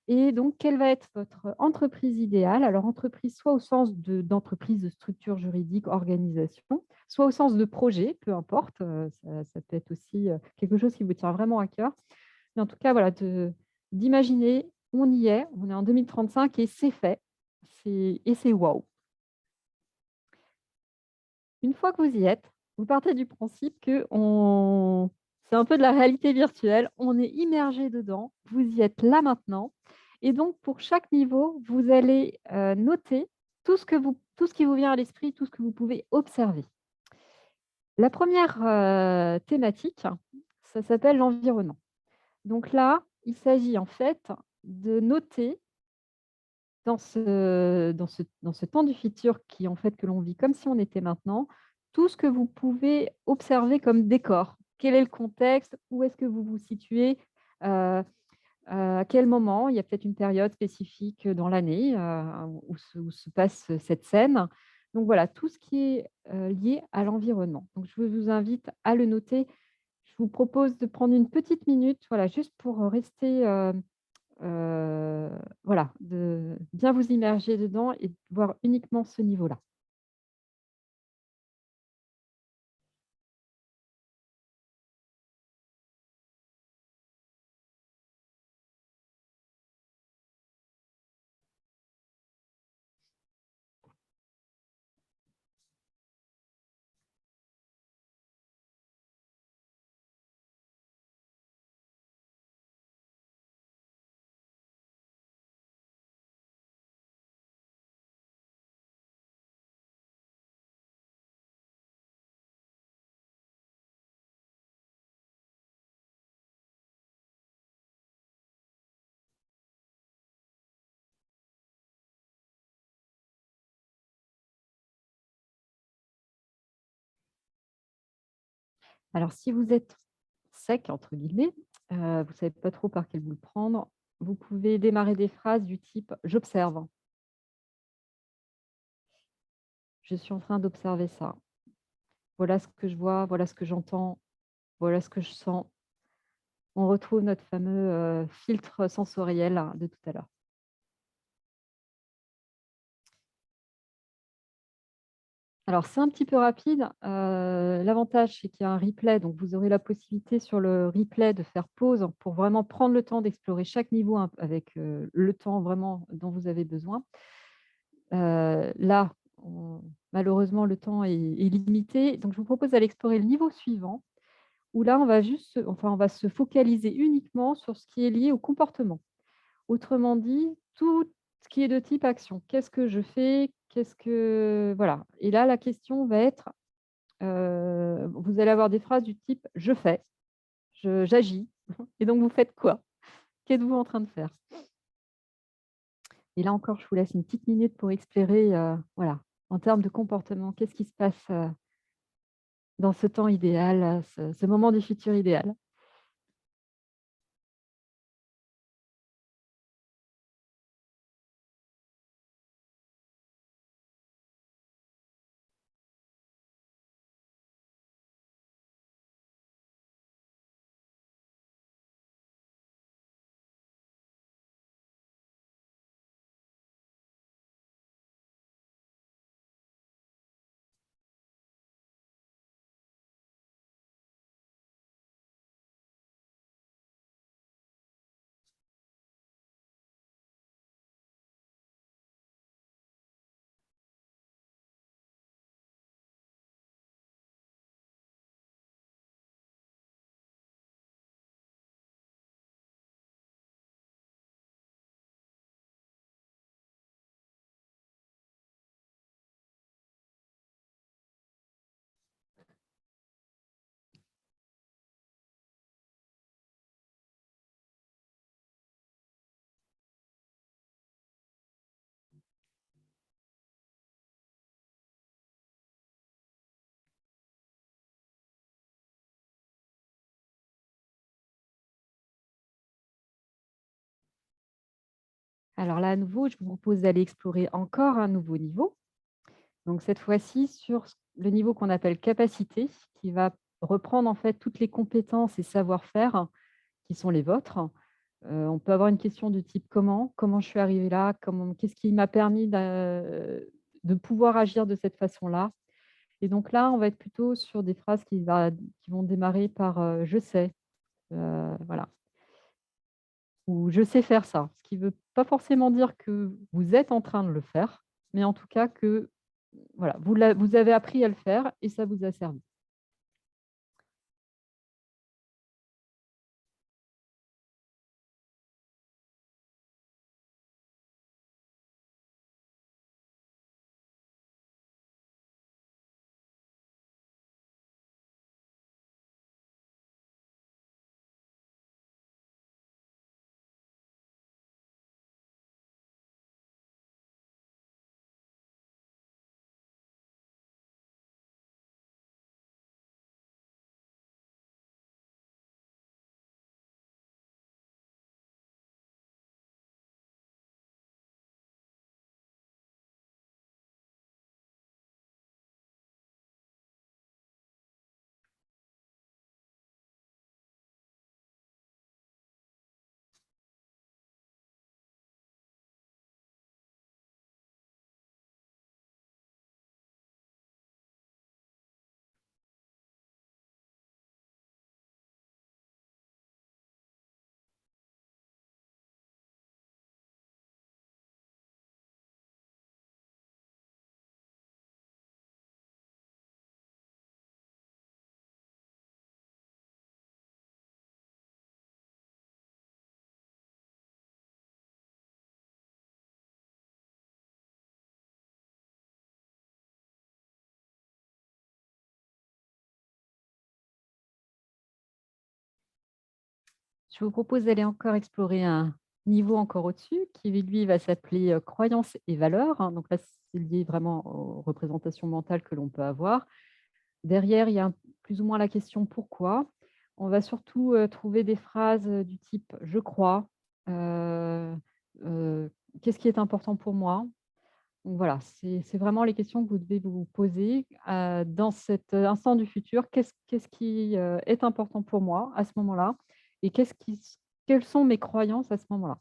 Et donc, quelle va être votre entreprise idéale? Alors, entreprise soit au sens d'entreprise, de structure juridique, organisation, soit au sens de projet, peu importe, ça peut être aussi quelque chose qui vous tient vraiment à cœur. Mais en tout cas, voilà, d'imaginer, on est en 2035 et c'est fait, et c'est waouh. Une fois que vous y êtes, vous partez du principe que c'est un peu de la réalité virtuelle, on est immergé dedans, vous y êtes là maintenant et donc pour chaque niveau, vous allez, noter tout ce qui vous vient à l'esprit, tout ce que vous pouvez observer. La première thématique, ça s'appelle l'environnement. Donc là, il s'agit en fait de noter dans ce temps du futur qui, en fait, que l'on vit comme si on était maintenant, tout ce que vous pouvez observer comme décor. Quel est le contexte? Où est-ce que vous vous situez? Heu, à quel moment? Il y a peut-être une période spécifique dans l'année, où se passe cette scène. Donc voilà, tout ce qui est, lié à l'environnement. Donc je vous invite à le noter. Je vous propose de prendre une petite minute, voilà, juste pour, rester, Heu, voilà, de bien vous immerger dedans et de voir uniquement ce niveau-là. Alors si vous êtes «sec» entre guillemets, vous ne savez pas trop par quel bout le prendre, vous pouvez démarrer des phrases du type: «J'observe, je suis en train d'observer ça. Voilà ce que je vois, voilà ce que j'entends, voilà ce que je sens». On retrouve notre fameux, filtre sensoriel de tout à l'heure. Alors, c'est un petit peu rapide. L'avantage, c'est qu'il y a un replay, donc vous aurez la possibilité sur le replay de faire pause pour vraiment prendre le temps d'explorer chaque niveau avec le temps vraiment dont vous avez besoin. Là, malheureusement, le temps est limité, donc je vous propose d'aller explorer le niveau suivant, où là, on va se focaliser uniquement sur ce qui est lié au comportement. Autrement dit, tout ce qui est de type action. Qu'est-ce que je fais? Voilà, et là, la question va être, vous allez avoir des phrases du type: «Je fais», «J'agis» et donc vous faites quoi? Qu'êtes-vous en train de faire? Et là encore, je vous laisse une petite minute pour explorer, voilà, en termes de comportement, qu'est-ce qui se passe, dans ce temps idéal, ce moment du futur idéal? Alors là, à nouveau, je vous propose d'aller explorer encore un nouveau niveau. Donc cette fois-ci sur le niveau qu'on appelle capacité, qui va reprendre en fait toutes les compétences et savoir-faire qui sont les vôtres. On peut avoir une question du type: «Comment je suis arrivé là? Qu'est-ce qui m'a permis de pouvoir agir de cette façon-là?» Et donc là, on va être plutôt sur des phrases qui vont démarrer par, «Je sais», voilà, ou «Je sais faire ça». Ce qui ne veut pas forcément dire que vous êtes en train de le faire, mais en tout cas que, voilà, vous avez appris à le faire et ça vous a servi. Je vous propose d'aller encore explorer un niveau encore au-dessus qui, lui, va s'appeler, croyances et valeurs, hein. Donc là, c'est lié vraiment aux représentations mentales que l'on peut avoir. Derrière, il y a plus ou moins la question «Pourquoi?». On va surtout, trouver des phrases, du type: «Je crois», heu heu, «Qu'est-ce qui est important pour moi?». Donc voilà, c'est vraiment les questions que vous devez vous poser, dans cet, instant du futur. Qu'est-ce qui, est important pour moi à ce moment-là? Et quelles sont mes croyances à ce moment-là?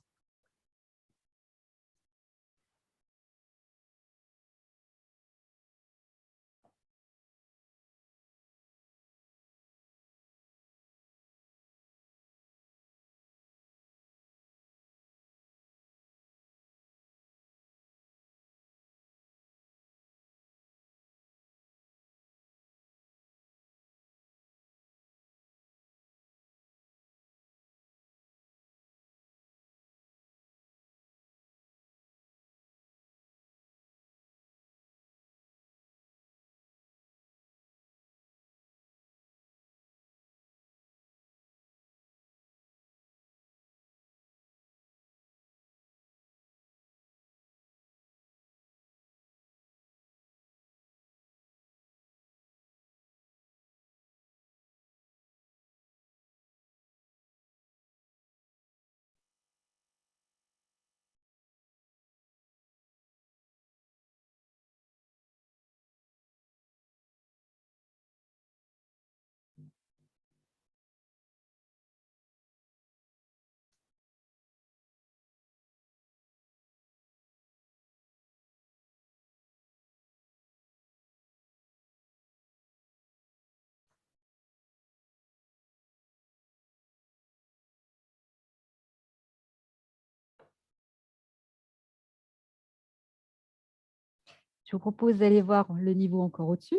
Je vous propose d'aller voir le niveau encore au-dessus.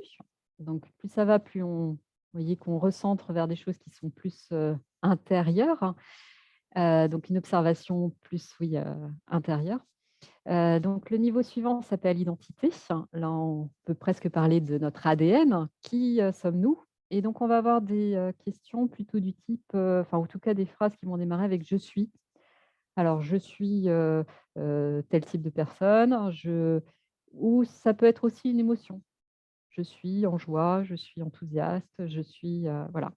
Donc plus ça va, plus vous voyez qu'on recentre vers des choses qui sont plus, intérieures, donc une observation plus, oui, intérieure. Donc le niveau suivant s'appelle identité. Là, on peut presque parler de notre ADN. Qui, sommes-nous? Et donc on va avoir des, questions plutôt du type, enfin en tout cas des phrases qui vont démarrer avec «je suis». Alors je suis, tel type de personne, ou ça peut être aussi une émotion. Je suis en joie, je suis enthousiaste, je suis, voilà.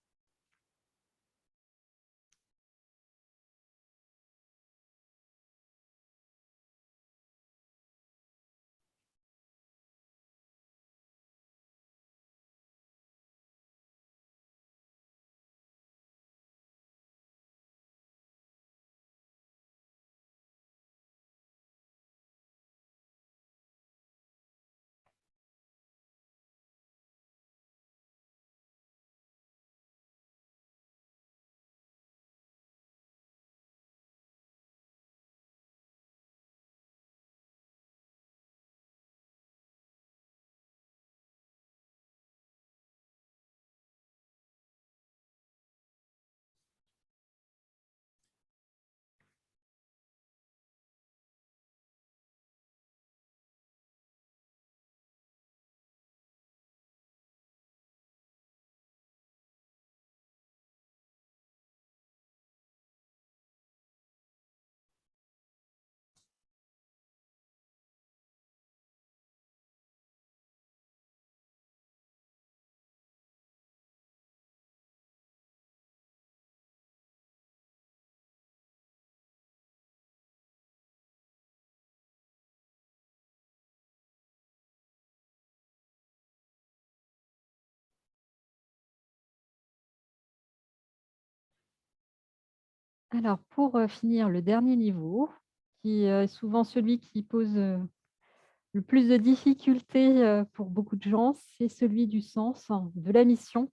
Alors, pour finir, le dernier niveau, qui est souvent celui qui pose le plus de difficultés pour beaucoup de gens, c'est celui du sens, hein, de la mission.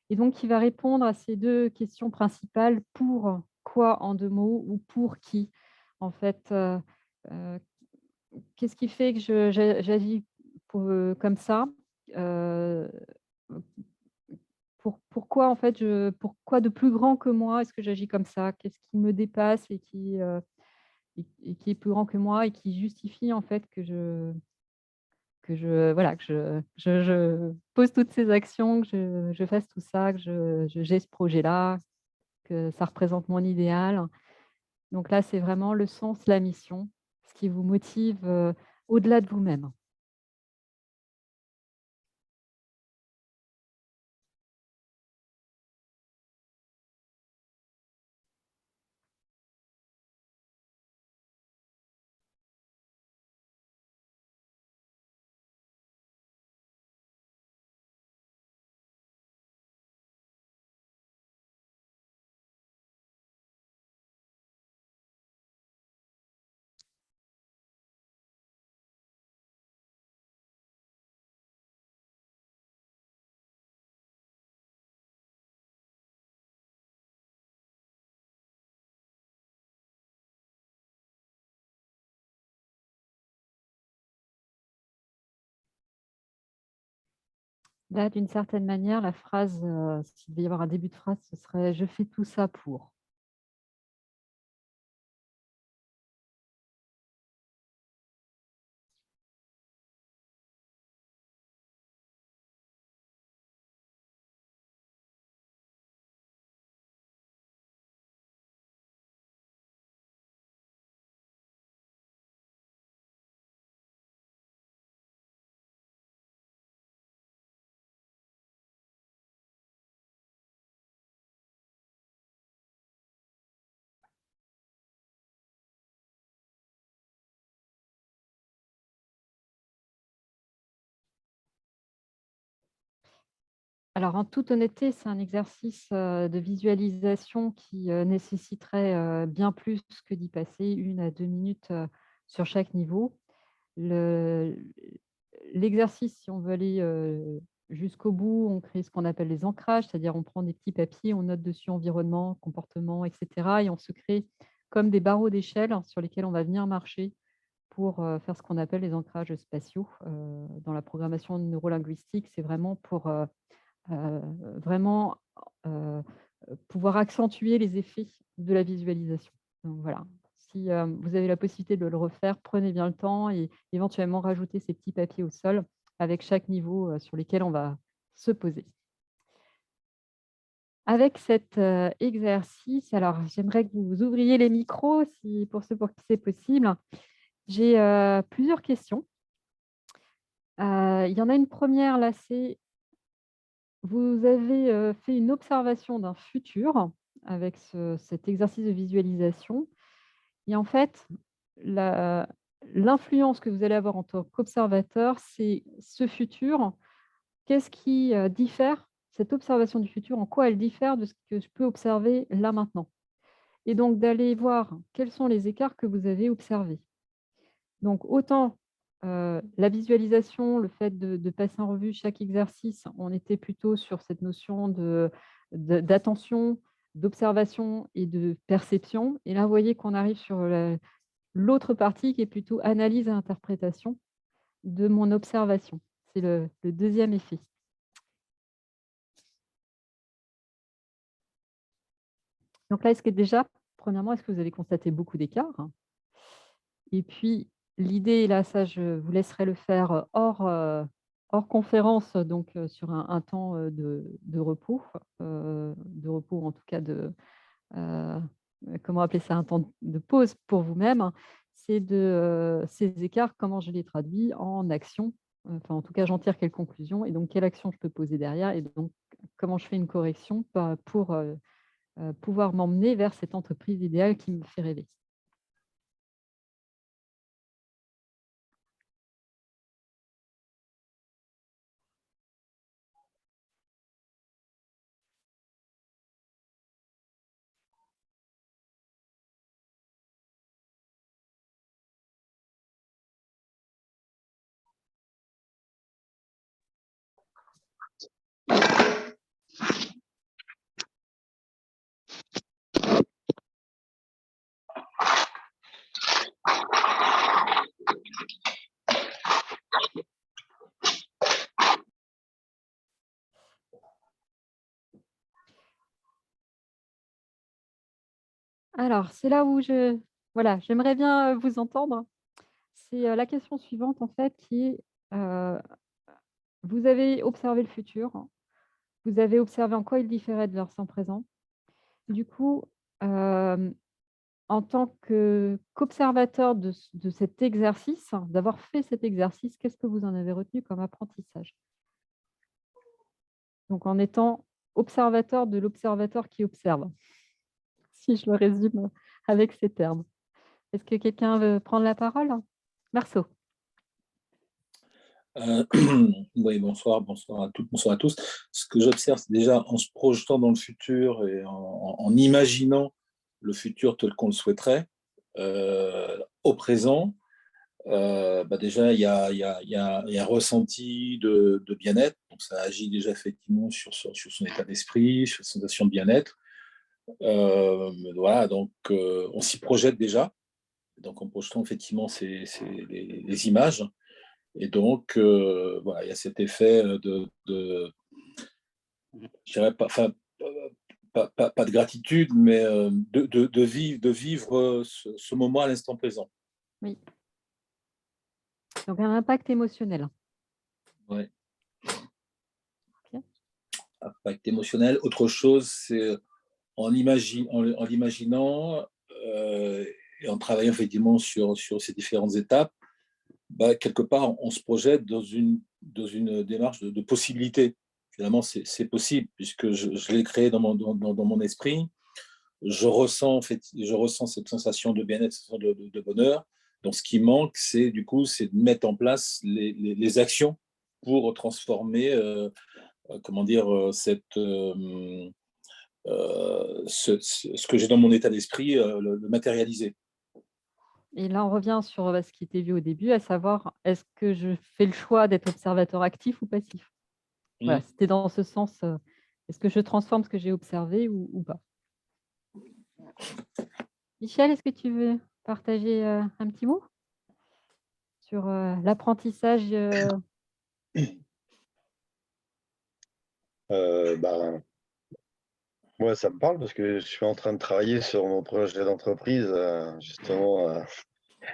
Et donc, qui va répondre à ces deux questions principales. Pour quoi en deux mots ou pour qui? En fait, euh, qu'est-ce qui fait que j'agis comme ça? Euh, pourquoi en fait, pourquoi de plus grand que moi est-ce que j'agis comme ça? Qu'est-ce qui me dépasse et qui est plus grand que moi et qui justifie en fait voilà, que je pose toutes ces actions, que je fasse tout ça, que j'ai ce projet-là, que ça représente mon idéal. Donc là, c'est vraiment le sens, la mission, ce qui vous motive, au-delà de vous-même. Là, d'une certaine manière, la phrase, s'il devait y avoir un début de phrase, ce serait: «Je fais tout ça pour». Alors, en toute honnêteté, c'est un exercice, de visualisation qui, nécessiterait, bien plus que d'y passer 1 à 2 minutes, sur chaque niveau. Le L'exercice, si on veut aller, jusqu'au bout, on crée ce qu'on appelle les ancrages, c'est-à-dire on prend des petits papiers, on note dessus environnement, comportement et cetera et on se crée comme des barreaux d'échelle sur lesquels on va venir marcher pour, faire ce qu'on appelle les ancrages spatiaux. Dans la programmation neurolinguistique, c'est vraiment pour, Heu, vraiment, heu, pouvoir accentuer les effets de la visualisation. Donc voilà, si, vous avez la possibilité de le refaire, prenez bien le temps et éventuellement rajouter ces petits papiers au sol avec chaque niveau, sur lesquels on va se poser. Avec cet, exercice, alors j'aimerais que vous ouvriez les micros si pour ceux pour qui c'est possible. J'ai, plusieurs questions. Il y en a une première là, c'est: vous avez, fait une observation d'un futur avec cet exercice de visualisation et en fait, la l'influence que vous allez avoir en tant qu'observateur, c'est ce futur. Qu'est-ce qui, diffère cette observation du futur, en quoi elle diffère de ce que je peux observer là, maintenant? Et donc d'aller voir quels sont les écarts que vous avez observés. Donc autant, la visualisation, le fait de passer en revue chaque exercice, on était plutôt sur cette notion d'attention, d'observation et de perception et là, vous voyez qu'on arrive sur l'autre partie qui est plutôt analyse et interprétation de mon observation. C'est le 2e effet. Donc là, est-ce que déjà, premièrement, est-ce que vous avez constaté beaucoup d'écarts? Et puis, l'idée là, ça je vous laisserai le faire, hors conférence, donc sur un temps, de repos ou en tout cas heu, comment appeler ça? Un temps de pause pour vous-même. C'est ces écarts, comment je les traduis en actions? Enfin, en tout cas, j'en tire quelles conclusions et donc quelle action je peux poser derrière et donc comment je fais une correction pour, pouvoir m'emmener vers cette entreprise idéale qui me fait rêver. Alors, c'est là où voilà, j'aimerais bien vous entendre. C'est la question suivante, en fait, qui est, vous avez observé le futur, vous avez observé en quoi il différait de l'instant présent. Du coup, hem, en tant qu'observateur de cet exercice, d'avoir fait cet exercice, qu'est-ce que vous en avez retenu comme apprentissage? Donc en étant observateur de l'observateur qui observe, si je le résume avec ces termes. Est-ce que quelqu'un veut prendre la parole? Marceau. Heu, oui, bonsoir à toutes, bonsoir à tous. Ce que j'observe, c'est déjà en se projetant dans le futur et en imaginant le futur tel qu'on le souhaiterait, au présent, bah, déjà il y a un ressenti de bien-être, donc ça agit déjà effectivement sur son état d'esprit, sur sa sensation de bien-être. Voilà, donc on s'y projette déjà, donc en projetant effectivement les images. Et donc, voilà, il y a cet effet je dirais pas, enfin, pas de gratitude, mais de vivre ce moment à l'instant présent. Oui, donc un impact émotionnel. Ouais, OK. impact émotionnel. Autre chose, c'est en l'imaginant et en travaillant effectivement sur ces différentes étapes, bah, quelque part, on se projette dans une démarche de possibilité. Finalement, c'est possible puisque je l'ai créé dans mon esprit. Je ressens cette sensation de bien-être, cette sensation de bonheur. Donc, ce qui manque, c'est du coup, c'est de mettre en place les actions pour transformer, comment dire, ce que j'ai dans mon état d'esprit, le matérialiser. Et là, on revient sur, ce qui était vu au début, à savoir, est-ce que je fais le choix d'être observateur actif ou passif? Voilà, Mmh. c'était dans ce sens, est-ce que je transforme ce que j'ai observé ou pas? Michel, est-ce que tu veux partager, un petit mot sur, l'apprentissage, Ben, moi, ça me parle parce que je suis en train de travailler sur mon projet d'entreprise, justement,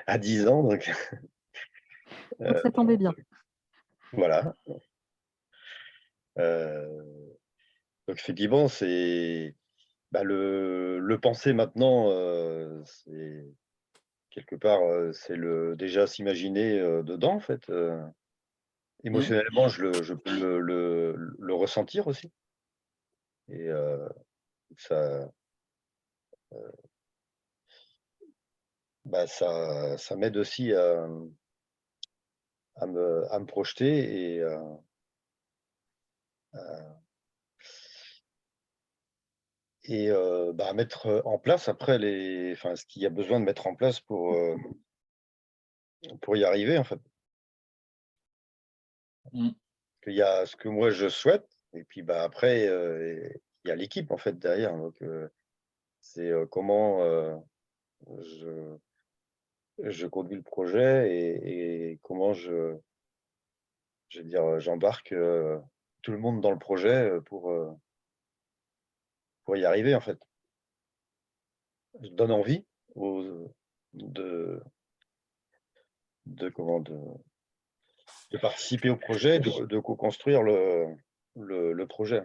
à 10 ans, donc donc ça tombait bien. voilà. Donc effectivement, c'est bah, le penser maintenant, c'est quelque part, c'est déjà s'imaginer, dedans, en fait, Mmh. émotionnellement, je peux le ressentir aussi et ça, bah, ça m'aide aussi à me projeter et à bah, à mettre en place après ce qu'il y a besoin de mettre en place pour y arriver, en fait. Mmh. Il y a ce que moi je souhaite et puis, bah, après, il y a l'équipe, en fait, derrière, donc c'est, comment, je je conduis le projet et comment je veux dire, j'embarque, tout le monde dans le projet, pour y arriver, en fait. Je donne envie aux de de comment? De participer au projet, de co-construire le projet.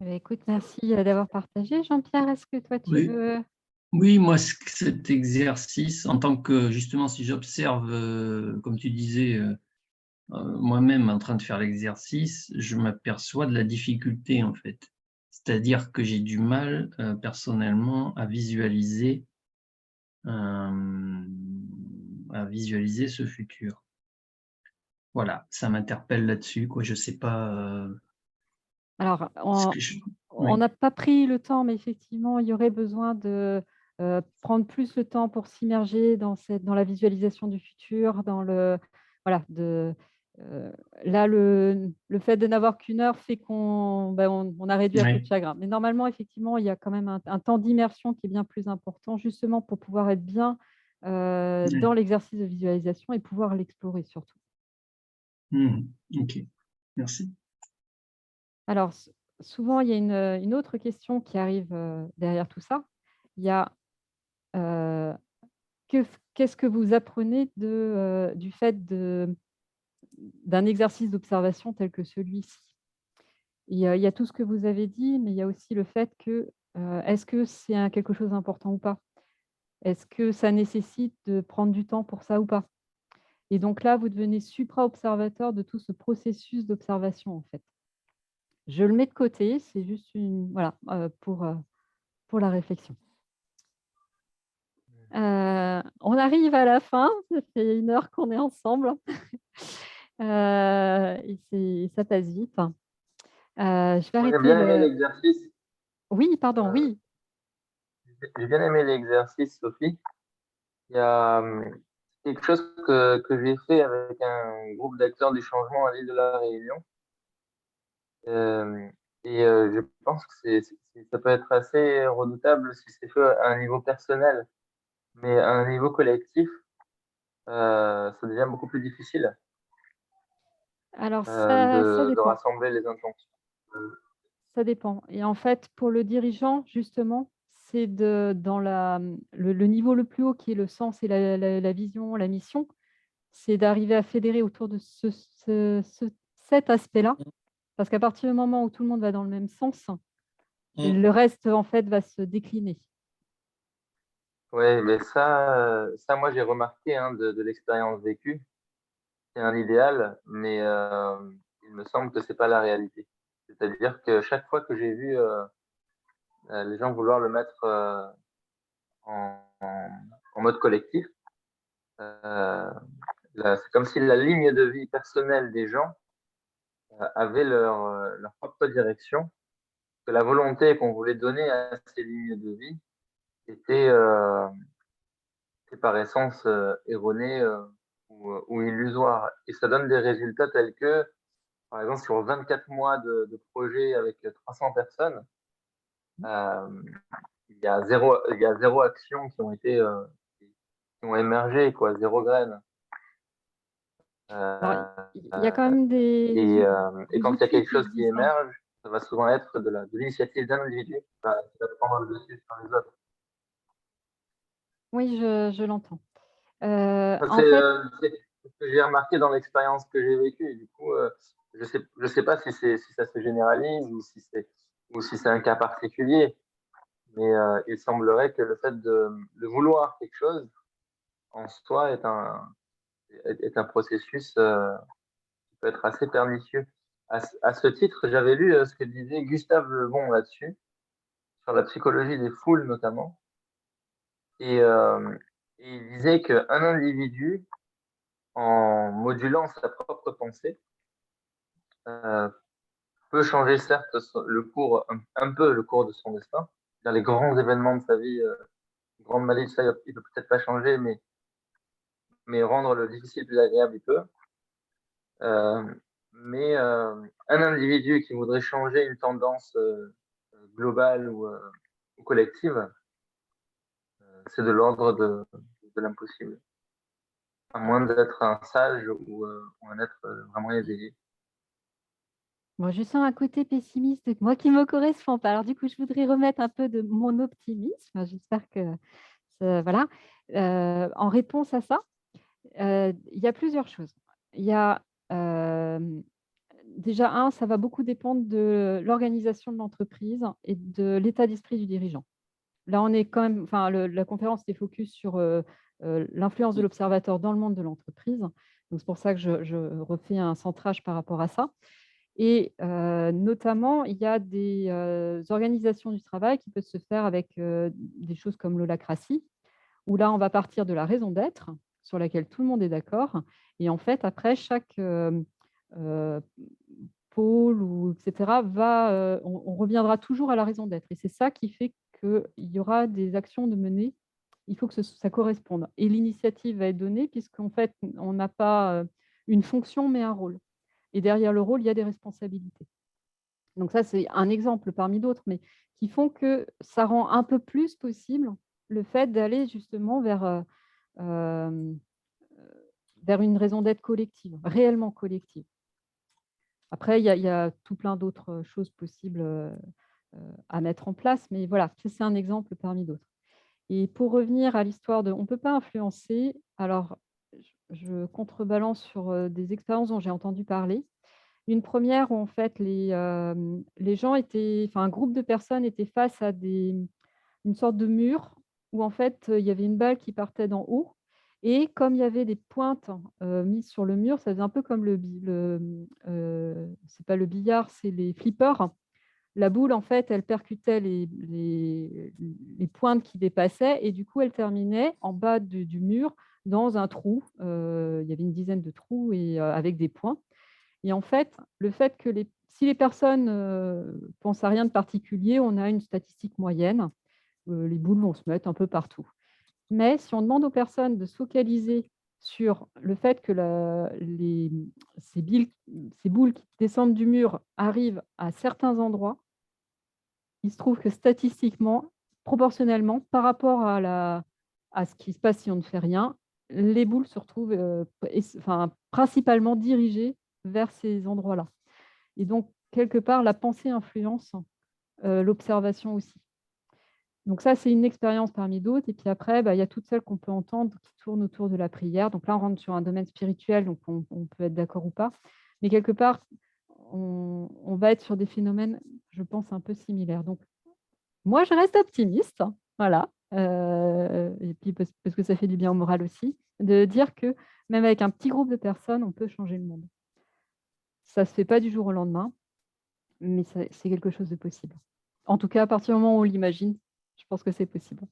Eh beh, écoute, merci, d'avoir partagé. Jean-Pierre, est-ce que toi tu Oui, veux oui, moi, cet exercice, en tant que, justement, si j'observe, comme tu disais, moi-même en train de faire l'exercice, je m'aperçois de la difficulté, en fait. C'est-à-dire que j'ai du mal, personnellement, à visualiser ce futur. Voilà, ça m'interpelle là-dessus, quoi. Je sais pas, alors ce on que je on oui. n'a pas pris le temps, mais effectivement, il y aurait besoin de, prendre plus le temps pour s'immerger dans la visualisation du futur, dans le voilà, là, le fait de n'avoir qu'1 heure fait qu'on on a réduit à peau de Oui. chagrin. Mais normalement, effectivement, il y a quand même un temps d'immersion qui est bien plus important, justement pour pouvoir être bien dans Oui. l'exercice de visualisation et pouvoir l'explorer surtout. Ok, merci. Alors, souvent, il y a une autre question qui arrive derrière tout ça. Il y a euh, qu'est-ce que vous apprenez du fait d'un exercice d'observation tel que celui-ci? Il y a tout ce que vous avez dit, mais il y a aussi le fait que, est-ce que c'est quelque chose d'important ou pas? Est-ce que ça nécessite de prendre du temps pour ça ou pas? Et donc là, vous devenez supra-observateur de tout ce processus d'observation, en fait. Je le mets de côté, c'est juste voilà, pour la réflexion. On arrive à la fin, ça fait 1 heure qu'on est ensemble. Et ça passe vite. Je vais Moi, j'ai arrêter bien aimé le l'exercice. oui, pardon, euh, oui. j'ai bien aimé l'exercice, Sophie. Il y a quelque chose que j'ai fait avec un groupe d'acteurs du changement à l'île de la Réunion. Euh, je pense que ça peut être assez redoutable si c'est fait à un niveau personnel, mais à un niveau collectif, ça devient beaucoup plus difficile Alors ça de dépend, rassembler les intentions. Euh, ça dépend. Et en fait, pour le dirigeant, justement, c'est dans le niveau le plus haut qui est le sens et la vision, la mission, c'est d'arriver à fédérer autour de cet aspect-là. Parce qu'à partir du moment où tout le monde va dans le même sens, Mm. le reste, en fait, va se décliner. Ouais, mais ça, moi, j'ai remarqué hein, de l'expérience vécue. C'est un idéal, mais il me semble que c'est pas la réalité. C'est-à-dire que chaque fois que j'ai vu les gens vouloir le mettre en mode collectif, euh, c'est comme si la ligne de vie personnelle des gens avait leur propre direction, que la volonté qu'on voulait donner à ces lignes de vie était, était par essence erronée ou illusoire. Et ça donne des résultats tels que, par exemple, sur 24 mois de projet avec 300 personnes, euh, il y a zéro action qui ont émergé, quoi, zéro graine. Alors, Euh, il y a quand même et des quand il y a outils quelque qui chose qui existent, hein. émerge, ça va souvent être de l'initiative d'un individu qui va prendre le dessus sur les autres. Oui, je l'entends. Ça, En fait, c'est ce que j'ai remarqué dans l'expérience que j'ai vécue. Et du coup, je sais pas si ça se généralise ou si c'est un cas particulier. Mais il semblerait que le fait de vouloir quelque chose en soi est un processus qui peut être assez pernicieux. À ce titre, j'avais lu ce que disait Gustave Le Bon là-dessus, sur la psychologie des foules notamment. Et, euh, et il disait qu'un individu, en modulant sa propre pensée, euh, peut changer certes un peu le cours de son destin. Dans les grands événements de sa vie, les grandes maladies de sa vie, il peut peut-être pas changer, mais rendre le difficile plus agréable, il peut. Euh, un individu qui voudrait changer une tendance globale ou collective, c'est de l'ordre de l'impossible, à moins d'être un sage ou un être vraiment éveillé. moi, je sens un côté pessimiste, moi qui me correspond pas. Alors du coup, je voudrais remettre un peu de mon optimisme. J'espère que voilà. En réponse à ça, il y a plusieurs choses. Il y a déjà ça va beaucoup dépendre de l'organisation de l'entreprise et de l'état d'esprit du dirigeant. Là, on est quand même, enfin, la conférence était focus sur l'influence de l'observateur dans le monde de l'entreprise. Donc, c'est pour ça que je refais un centrage par rapport à ça. Et notamment, il y a des organisations du travail qui peuvent se faire avec des choses comme l'holacratie, où là, on va partir de la raison d'être, sur laquelle tout le monde est d'accord. Et en fait, après, chaque euh, pôle, etc., on reviendra toujours à la raison d'être. Et c'est ça qui fait qu'il y aura des actions de mener. Il faut que ça corresponde. Et l'initiative va être donnée, puisqu'en fait, on n'a pas une fonction, mais un rôle. Et derrière le rôle, il y a des responsabilités. Donc ça, c'est un exemple parmi d'autres, mais qui font que ça rend un peu plus possible le fait d'aller justement vers une raison d'être collective, réellement collective. Après, il y a tout plein d'autres choses possibles à mettre en place, mais voilà, c'est un exemple parmi d'autres. Et pour revenir à l'histoire de « on ne peut pas influencer », alors je contrebalance sur des expériences dont j'ai entendu parler. Une première où en fait les gens étaient, enfin un groupe de personnes était face à une sorte de mur où en fait il y avait une balle qui partait d'en haut et comme il y avait des pointes mises sur le mur, ça faisait un peu comme c'est pas le billard, c'est les flippers. La boule en fait, elle percutait les pointes qui dépassaient et du coup elle terminait en bas du mur dans un trou. Il y avait une dizaine de trous et avec des points. Et en fait, le fait que si les personnes pensent à rien de particulier, on a une statistique moyenne. Les boules vont se mettre un peu partout. Mais si on demande aux personnes de se focaliser sur le fait que ces boules qui descendent du mur arrivent à certains endroits, il se trouve que statistiquement, proportionnellement, par rapport à ce qui se passe si on ne fait rien, les boules se retrouvent principalement dirigées vers ces endroits-là. Et donc, quelque part, la pensée influence l'observation aussi. Donc ça, c'est une expérience parmi d'autres. Et puis après, il y a toutes celles qu'on peut entendre qui tournent autour de la prière. Donc là, on rentre sur un domaine spirituel, donc on peut être d'accord ou pas. Mais quelque part, on va être sur des phénomènes, je pense, un peu similaires. Donc, moi, je reste optimiste, voilà. Et puis parce que ça fait du bien au moral aussi, de dire que même avec un petit groupe de personnes, on peut changer le monde. Ça ne se fait pas du jour au lendemain, mais c'est quelque chose de possible. En tout cas, à partir du moment où on l'imagine, je pense que c'est possible.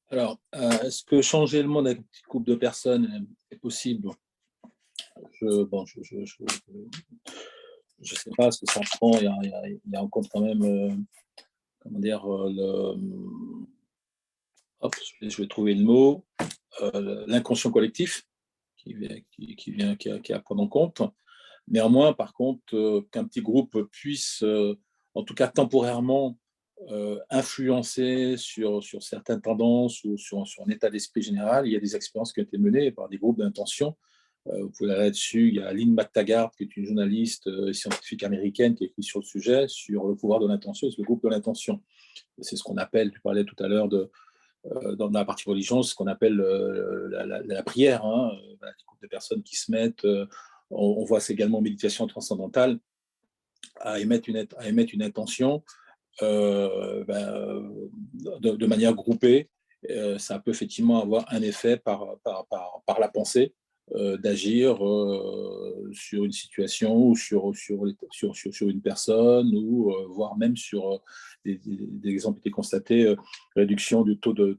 Alors, est-ce que changer le monde avec un petit groupe de personnes est possible? Je sais pas, parce que ça prend, il y a encore quand même, comment dire, je vais trouver le mot, l'inconscient collectif qui est à prendre en compte. Néanmoins, par contre, qu'un petit groupe puisse, en tout cas temporairement, influencer sur certaines tendances ou sur un état d'esprit général. Il y a des expériences qui ont été menées par des groupes d'intention. Vous pouvez aller là-dessus. Il y a Lynn McTaggart, qui est une journaliste scientifique américaine, qui a écrit sur le sujet, sur le pouvoir de l'intention, c'est le groupe de l'intention. C'est ce qu'on appelle, tu parlais tout à l'heure dans la partie religion, ce qu'on appelle la prière. Des groupes de personnes qui se mettent, on voit c'est également en méditation transcendantale, à émettre une intention de manière groupée. Ça peut effectivement avoir un effet par la pensée, d'agir sur une situation ou sur une personne, ou voire même sur des exemples qui étaient constatés, réduction du taux de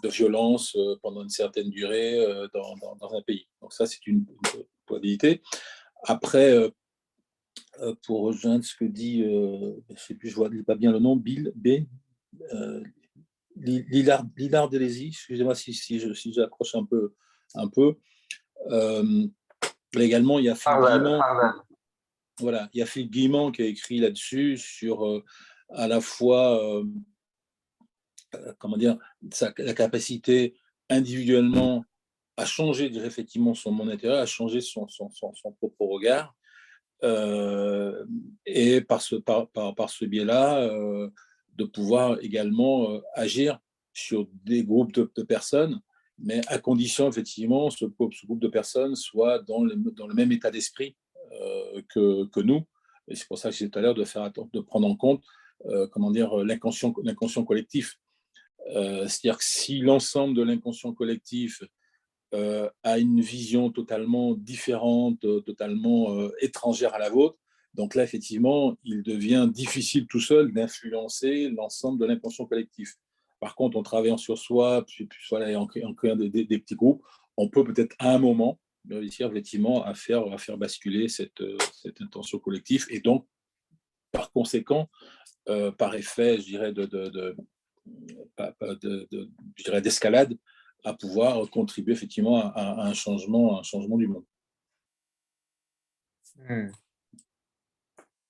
violence pendant une certaine durée dans un pays. Donc ça, c'est une probabilité. Après, pour rejoindre ce que dit, je ne sais plus, je ne vois pas bien le nom, Bill B. Lillard Deleuze, excusez-moi si j'accroche un peu. Là également, il y a Phil Guillemont. Voilà, il y a Phil Guillemont qui a écrit là-dessus sur à la fois comment dire, la capacité individuellement à changer effectivement son monde intérieur, à changer son propre regard. Et par ce biais-là, de pouvoir également agir sur des groupes de personnes, mais à condition effectivement ce groupe de personnes soit dans le même état d'esprit que nous. Et c'est pour ça que j'ai dit tout à l'heure de prendre en compte comment dire, l'inconscient collectif. C'est-à-dire que si l'ensemble de l'inconscient collectif a une vision totalement différente, totalement étrangère à la vôtre. Donc là, effectivement, il devient difficile tout seul d'influencer l'ensemble de l'inconscient collectif. Par contre, en travaillant sur soi, puis voilà, et en créant des petits groupes, on peut peut-être à un moment réussir effectivement à faire basculer cette intention collective, et donc, par conséquent, par effet, je dirais, d'escalade, à pouvoir contribuer effectivement à un changement du monde.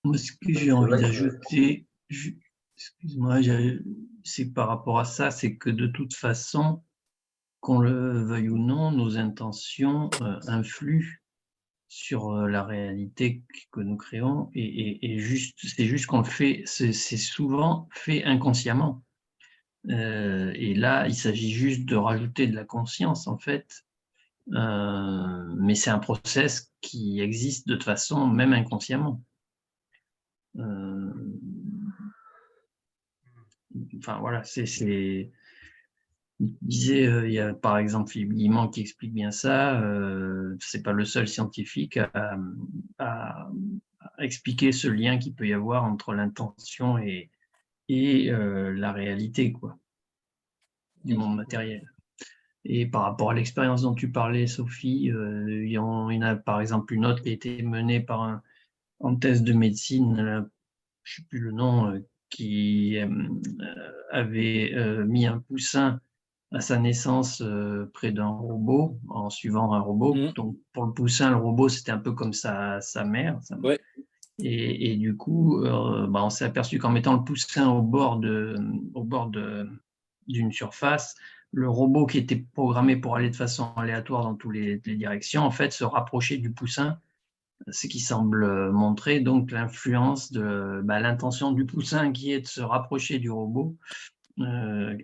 Moi, ce que j'ai envie d'ajouter, excuse-moi, c'est par rapport à ça, c'est que de toute façon, qu'on le veuille ou non, nos intentions influent sur la réalité que nous créons et c'est juste qu'on le fait, c'est souvent fait inconsciemment. Et là, il s'agit juste de rajouter de la conscience, en fait. Mais c'est un process qui existe de toute façon, même inconsciemment. Enfin, voilà, il disait, il y a par exemple Philippe Guillemont qui explique bien ça, c'est pas le seul scientifique à expliquer ce lien qu'il peut y avoir entre l'intention et la réalité, quoi, du monde matériel. Et par rapport à l'expérience dont tu parlais, Sophie, il y en a par exemple une autre qui a été menée par en thèse de médecine, je ne sais plus le nom, qui avait mis un poussin à sa naissance près d'un robot, en suivant un robot. Donc pour le poussin, le robot, c'était un peu comme sa mère. Ouais. Et du coup, on s'est aperçu qu'en mettant le poussin au bord d'une surface, le robot qui était programmé pour aller de façon aléatoire dans toutes les directions, en fait, se rapprochait du poussin, ce qui semble montrer donc l'influence de l'intention du poussin qui est de se rapprocher du robot,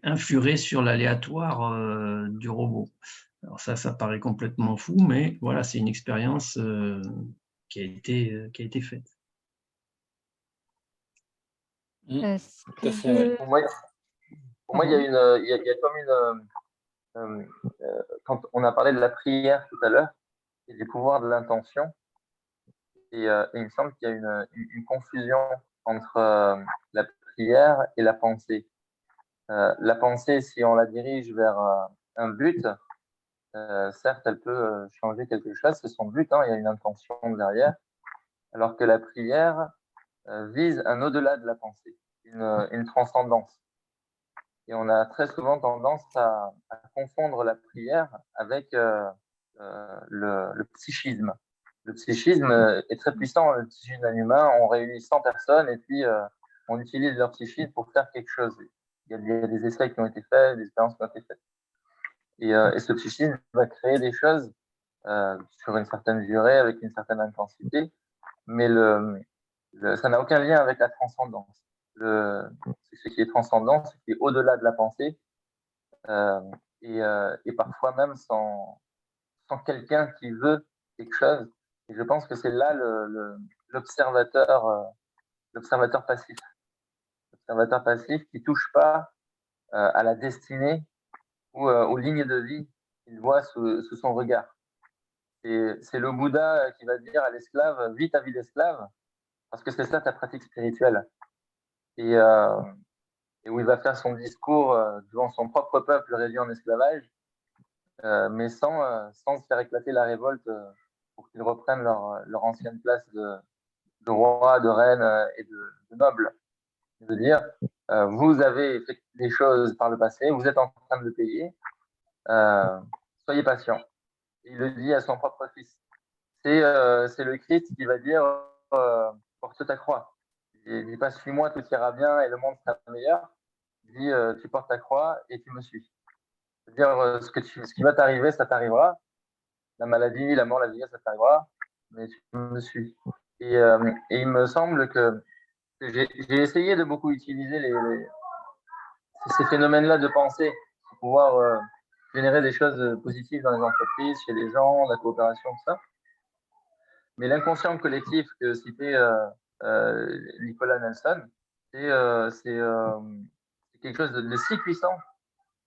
influerait sur l'aléatoire du robot. Alors ça paraît complètement fou, mais voilà, c'est une expérience qui a été faite. Tout à fait, Pour moi, il y a comme quand on a parlé de la prière tout à l'heure et du pouvoir de l'intention, et il me semble qu'il y a une confusion entre la prière et la pensée. La pensée, si on la dirige vers un but, certes, elle peut changer quelque chose, c'est son but, il y a une intention derrière, alors que la prière vise un au-delà de la pensée, une transcendance. Et on a très souvent tendance à confondre la prière avec le psychisme. Le psychisme est très puissant, le psychisme d'un humain. On réunit 100 personnes et puis on utilise leur psychisme pour faire quelque chose. Il y a des essais qui ont été faits, des expériences qui ont été faites. Et ce psychisme va créer des choses sur une certaine durée, avec une certaine intensité, mais ça n'a aucun lien avec la transcendance. Ce qui est transcendant, ce qui est au-delà de la pensée, et parfois même sans quelqu'un qui veut quelque chose. Et je pense que c'est là l'observateur passif. L'observateur passif qui ne touche pas à la destinée ou aux lignes de vie qu'il voit sous son regard. C'est le Bouddha qui va dire à l'esclave, vis ta vie d'esclave, parce que c'est ça ta pratique spirituelle. Et où il va faire son discours devant son propre peuple réduit en esclavage, mais sans se faire éclater la révolte pour qu'ils reprennent leur ancienne place de roi, de reine et de noble. De dire, vous avez fait des choses par le passé, vous êtes en train de le payer, soyez patient. Et il le dit à son propre fils. C'est le Christ qui va dire, porte ta croix. Il dit pas, suis-moi, tout ira bien et le monde sera meilleur. Il dit, tu portes ta croix et tu me suis. C'est-à-dire, ce qui va t'arriver, ça t'arrivera. La maladie, la mort, la vieillesse, ça t'arrivera, mais tu me suis. Et il me semble que j'ai essayé de beaucoup utiliser ces phénomènes-là de pensée pour pouvoir générer des choses positives dans les entreprises, chez les gens, la coopération, tout ça. Mais l'inconscient collectif que citait Nicolas Nelson, c'est quelque chose de si puissant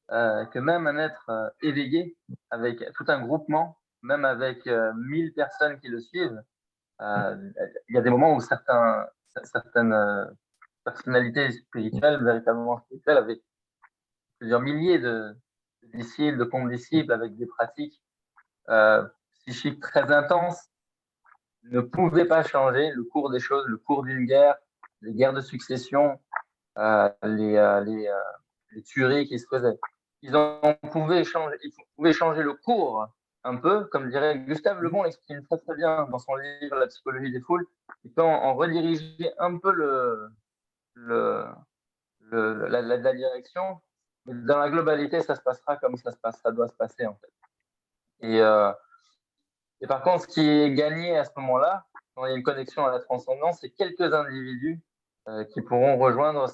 que même un être éveillé, avec tout un groupement, même avec 1000 personnes qui le suivent, il y a des moments où certaines personnalités spirituelles, véritablement spirituelles, avec plusieurs milliers de disciples, de condisciples, avec des pratiques psychiques très intenses, ne pouvaient pas changer le cours des choses, le cours d'une guerre, les guerres de succession, les tueries qui se faisaient. ils pouvaient changer le cours un peu, comme dirait Gustave Le Bon l'exprime très très bien dans son livre La psychologie des foules. Ils peuvent en rediriger un peu la direction, mais dans la globalité, ça se passera comme ça doit se passer en fait. Et par contre, ce qui est gagné à ce moment-là, quand il y a une connexion à la transcendance, c'est quelques individus qui pourront rejoindre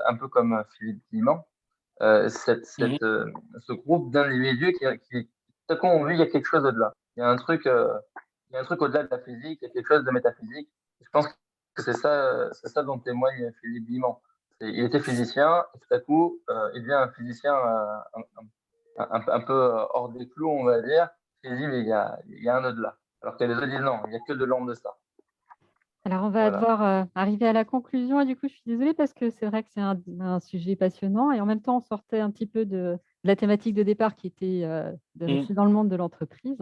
un peu comme Philippe Clement, ce groupe d'individus qui tout à coup ont vu il y a quelque chose au-delà. Il y a un truc au-delà de la physique, il y a quelque chose de métaphysique. Je pense que c'est ça dont témoigne Philippe Clement. Il était physicien, et tout à coup, il devient un physicien un peu hors des clous, on va dire. Il dit, mais il y a un au-delà. Alors que les autres disent non, il n'y a que de l'ordre de ça. Alors, on va devoir arriver à la conclusion. Et du coup, je suis désolée parce que c'est vrai que c'est un sujet passionnant. Et en même temps, on sortait un petit peu de la thématique de départ qui était de rester dans le monde de l'entreprise.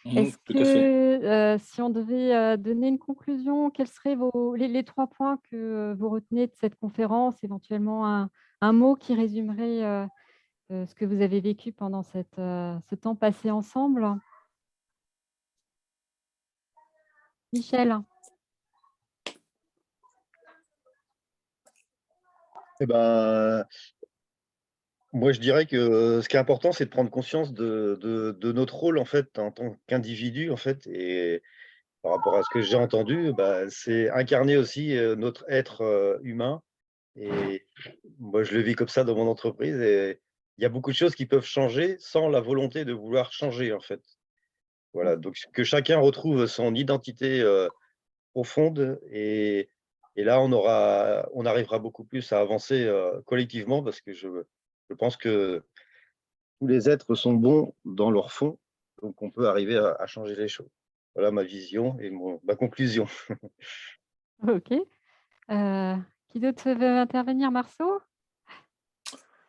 Est-ce que si on devait donner une conclusion, quels seraient les 3 points que vous retenez de cette conférence, éventuellement un mot qui résumerait ce que vous avez vécu pendant ce temps passé ensemble? Michel? Eh ben, moi, je dirais que ce qui est important, c'est de prendre conscience de notre rôle en fait en tant qu'individu en fait, et par rapport à ce que j'ai entendu, c'est incarner aussi notre être humain. Et moi, je le vis comme ça dans mon entreprise. Et il y a beaucoup de choses qui peuvent changer sans la volonté de vouloir changer en fait. Voilà, donc que chacun retrouve son identité profonde, et là, on arrivera beaucoup plus à avancer collectivement, parce que je pense que tous les êtres sont bons dans leur fond, donc on peut arriver à changer les choses. Voilà ma vision et ma conclusion. OK. Qui d'autre veut intervenir? Marceau?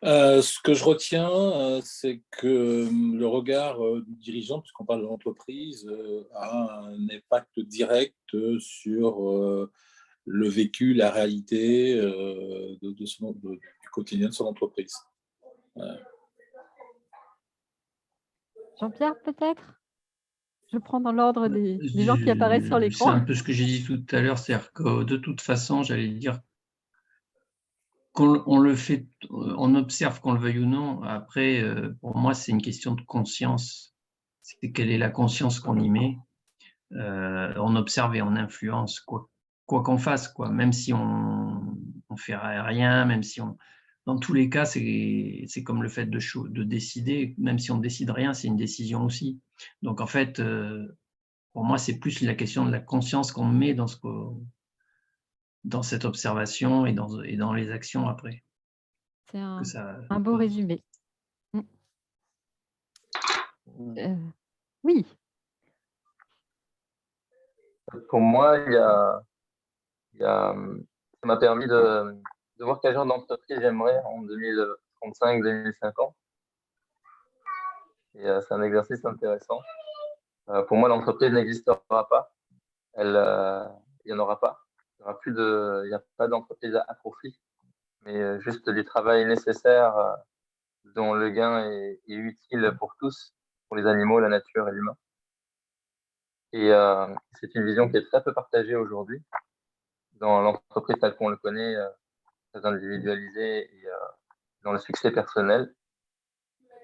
Ce que je retiens, c'est que le regard du dirigeant, puisqu'on parle de l'entreprise, a un impact direct sur le vécu, la réalité du quotidien de son entreprise. Jean-Pierre, peut-être? Je prends dans l'ordre des gens qui apparaissent sur l'écran. C'est un peu ce que j'ai dit tout à l'heure, c'est-à-dire que de toute façon, j'allais dire, qu'on le fait, on observe qu'on le veuille ou non. Après, pour moi, c'est une question de conscience. C'est quelle est la conscience qu'on y met. On observe et on influence quoi qu'on fasse, quoi. Même si on fait rien, même si on, dans tous les cas, c'est comme le fait de décider. Même si on décide rien, c'est une décision aussi. Donc en fait, pour moi, c'est plus la question de la conscience qu'on met dans cette observation et dans les actions après. C'est un beau résumé. Oui. Pour moi, ça m'a permis de voir quel genre d'entreprise j'aimerais en 2035-2050. Et c'est un exercice intéressant. Pour moi, l'entreprise n'existera pas. Il n'y en aura pas. Il n'y a pas d'entreprise à profit, mais juste du travail nécessaire dont le gain est utile pour tous, pour les animaux, la nature et l'humain. Et c'est une vision qui est très peu partagée aujourd'hui dans l'entreprise telle qu'on le connaît, très individualisée et dans le succès personnel.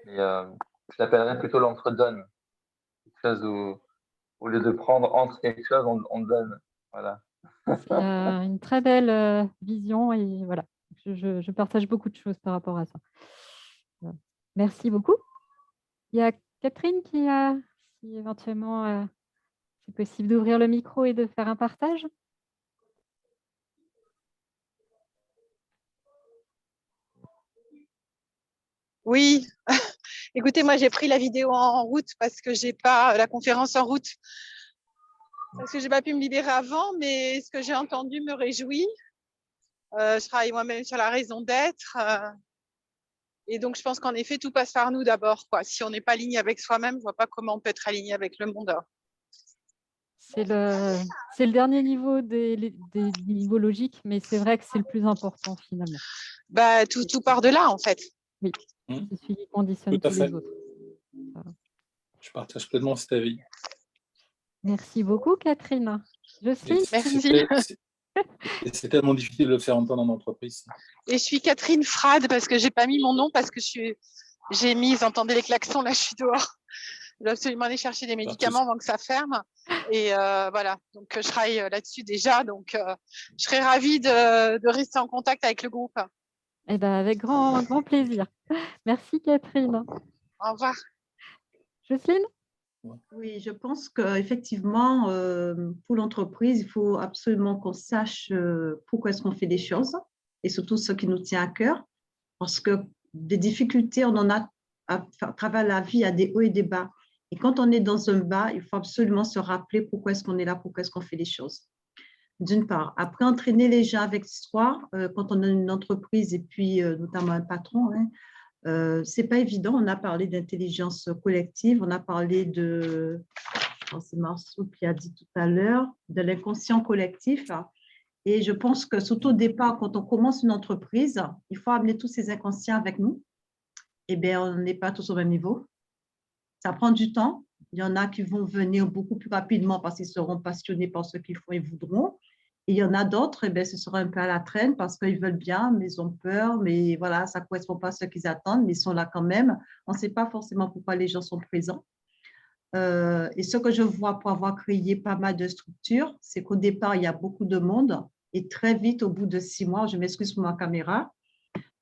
Et je l'appellerais plutôt l'entre-donne. Quelque chose où, au lieu de prendre entre quelque chose, on donne. Voilà. C'est une très belle vision et voilà, je partage beaucoup de choses par rapport à ça. Merci beaucoup. Il y a Catherine si éventuellement c'est possible d'ouvrir le micro et de faire un partage. Oui, écoutez, moi j'ai pris la vidéo en route parce que j'ai pas la conférence en route. Parce que j'ai pas pu me libérer avant, mais ce que j'ai entendu me réjouit. Je travaille moi-même sur la raison d'être. Et donc, je pense qu'en effet, tout passe par nous d'abord, quoi. Si on n'est pas aligné avec soi-même, je vois pas comment on peut être aligné avec le monde. C'est le dernier niveau des niveaux logiques, mais c'est vrai que c'est le plus important finalement. Tout part de là, en fait. Oui, ce suivi conditionne Tout à tous les fait. autres. Je partage pleinement cet avis. Merci beaucoup, Catherine. Jocelyne? Merci. Et c'est tellement difficile de le faire entendre en entreprise. Et je suis Catherine Frade parce que j'ai pas mis mon nom parce que j'ai mis, vous entendez les klaxons, là je suis dehors. Je dois absolument aller chercher des médicaments avant que ça ferme. Et voilà, donc je travaille là-dessus déjà. Donc je serais ravie de rester en contact avec le groupe. Eh ben, avec grand plaisir. Merci, Catherine. Au revoir. Jocelyne? Oui, je pense qu'effectivement, pour l'entreprise, il faut absolument qu'on sache pourquoi est-ce qu'on fait des choses et surtout ce qui nous tient à cœur. Parce que des difficultés, on en a à travers la vie, à des hauts et des bas. Et quand on est dans un bas, il faut absolument se rappeler pourquoi est-ce qu'on est là, pourquoi est-ce qu'on fait les choses. D'une part. Après, entraîner les gens avec soi, quand on a une entreprise et puis notamment un patron, hein, c'est pas évident. On a parlé d'intelligence collective, on a parlé de, c'est Marceau qui a dit tout à l'heure, de l'inconscient collectif. Et je pense que surtout au départ, quand on commence une entreprise, il faut amener tous ces inconscients avec nous. Eh bien, on n'est pas tous au même niveau. Ça prend du temps. Il y en a qui vont venir beaucoup plus rapidement parce qu'ils seront passionnés par ce qu'ils font et voudront. Et il y en a d'autres, eh bien, ce sera un peu à la traîne parce qu'ils veulent bien, mais ils ont peur, mais voilà, ça ne correspond pas à ce qu'ils attendent, mais ils sont là quand même. On ne sait pas forcément pourquoi les gens sont présents. Et ce que je vois pour avoir créé pas mal de structures, c'est qu'au départ, il y a beaucoup de monde et très vite, au bout de 6 mois, je m'excuse pour ma caméra,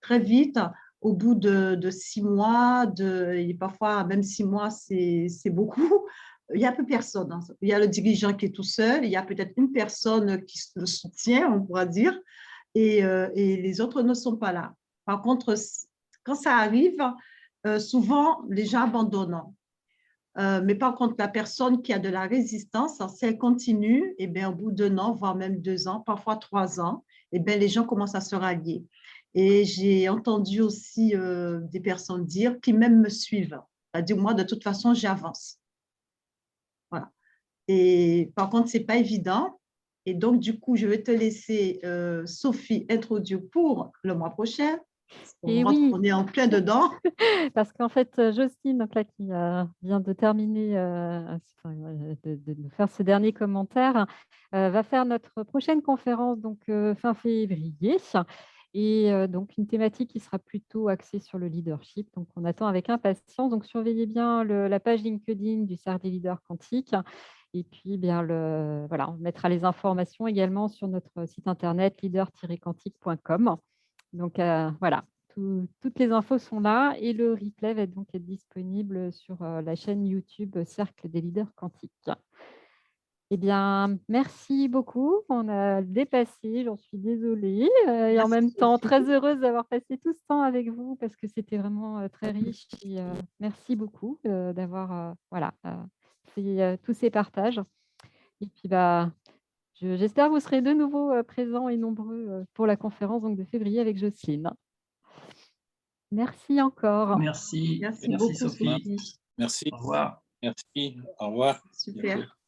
très vite, au bout de 6 mois, et parfois même 6 mois, c'est beaucoup. Il n'y a plus personne. Hein. Il y a le dirigeant qui est tout seul, il y a peut-être une personne qui le soutient, on pourra dire, et les autres ne sont pas là. Par contre, quand ça arrive, souvent, les gens abandonnent. Mais par contre, la personne qui a de la résistance, si elle continue, eh bien, au bout d'1 an, voire même 2 ans, parfois 3 ans, eh bien, les gens commencent à se rallier. Et j'ai entendu aussi des personnes dire qui même me suivent. C'est-à-dire, moi, de toute façon, j'avance. Voilà. Et par contre, ce n'est pas évident. Et donc, du coup, je vais te laisser, Sophie, introduire pour le mois prochain. On est en plein dedans. Parce qu'en fait, Jocelyne, donc là, qui vient de terminer, de faire ce dernier commentaire, va faire notre prochaine conférence donc, fin février. Et donc, une thématique qui sera plutôt axée sur le leadership. Donc, on attend avec impatience. Donc, surveillez bien la page LinkedIn du Cercle des leaders quantiques. Et puis, bien, voilà, on mettra les informations également sur notre site internet leader-quantique.com. Donc, voilà. Toutes les infos sont là et le replay va donc être disponible sur la chaîne YouTube Cercle des leaders quantiques. Eh bien, merci beaucoup. On a dépassé, j'en suis désolée. Et en même temps, très heureuse d'avoir passé tout ce temps avec vous parce que c'était vraiment très riche. Et, merci beaucoup d'avoir fait tous ces partages. Et puis, j'espère que vous serez de nouveau présents et nombreux pour la conférence donc, de février avec Jocelyne. Merci encore. Merci beaucoup, Sophie. Sophie. Merci. Au revoir. Merci. Au revoir. Super.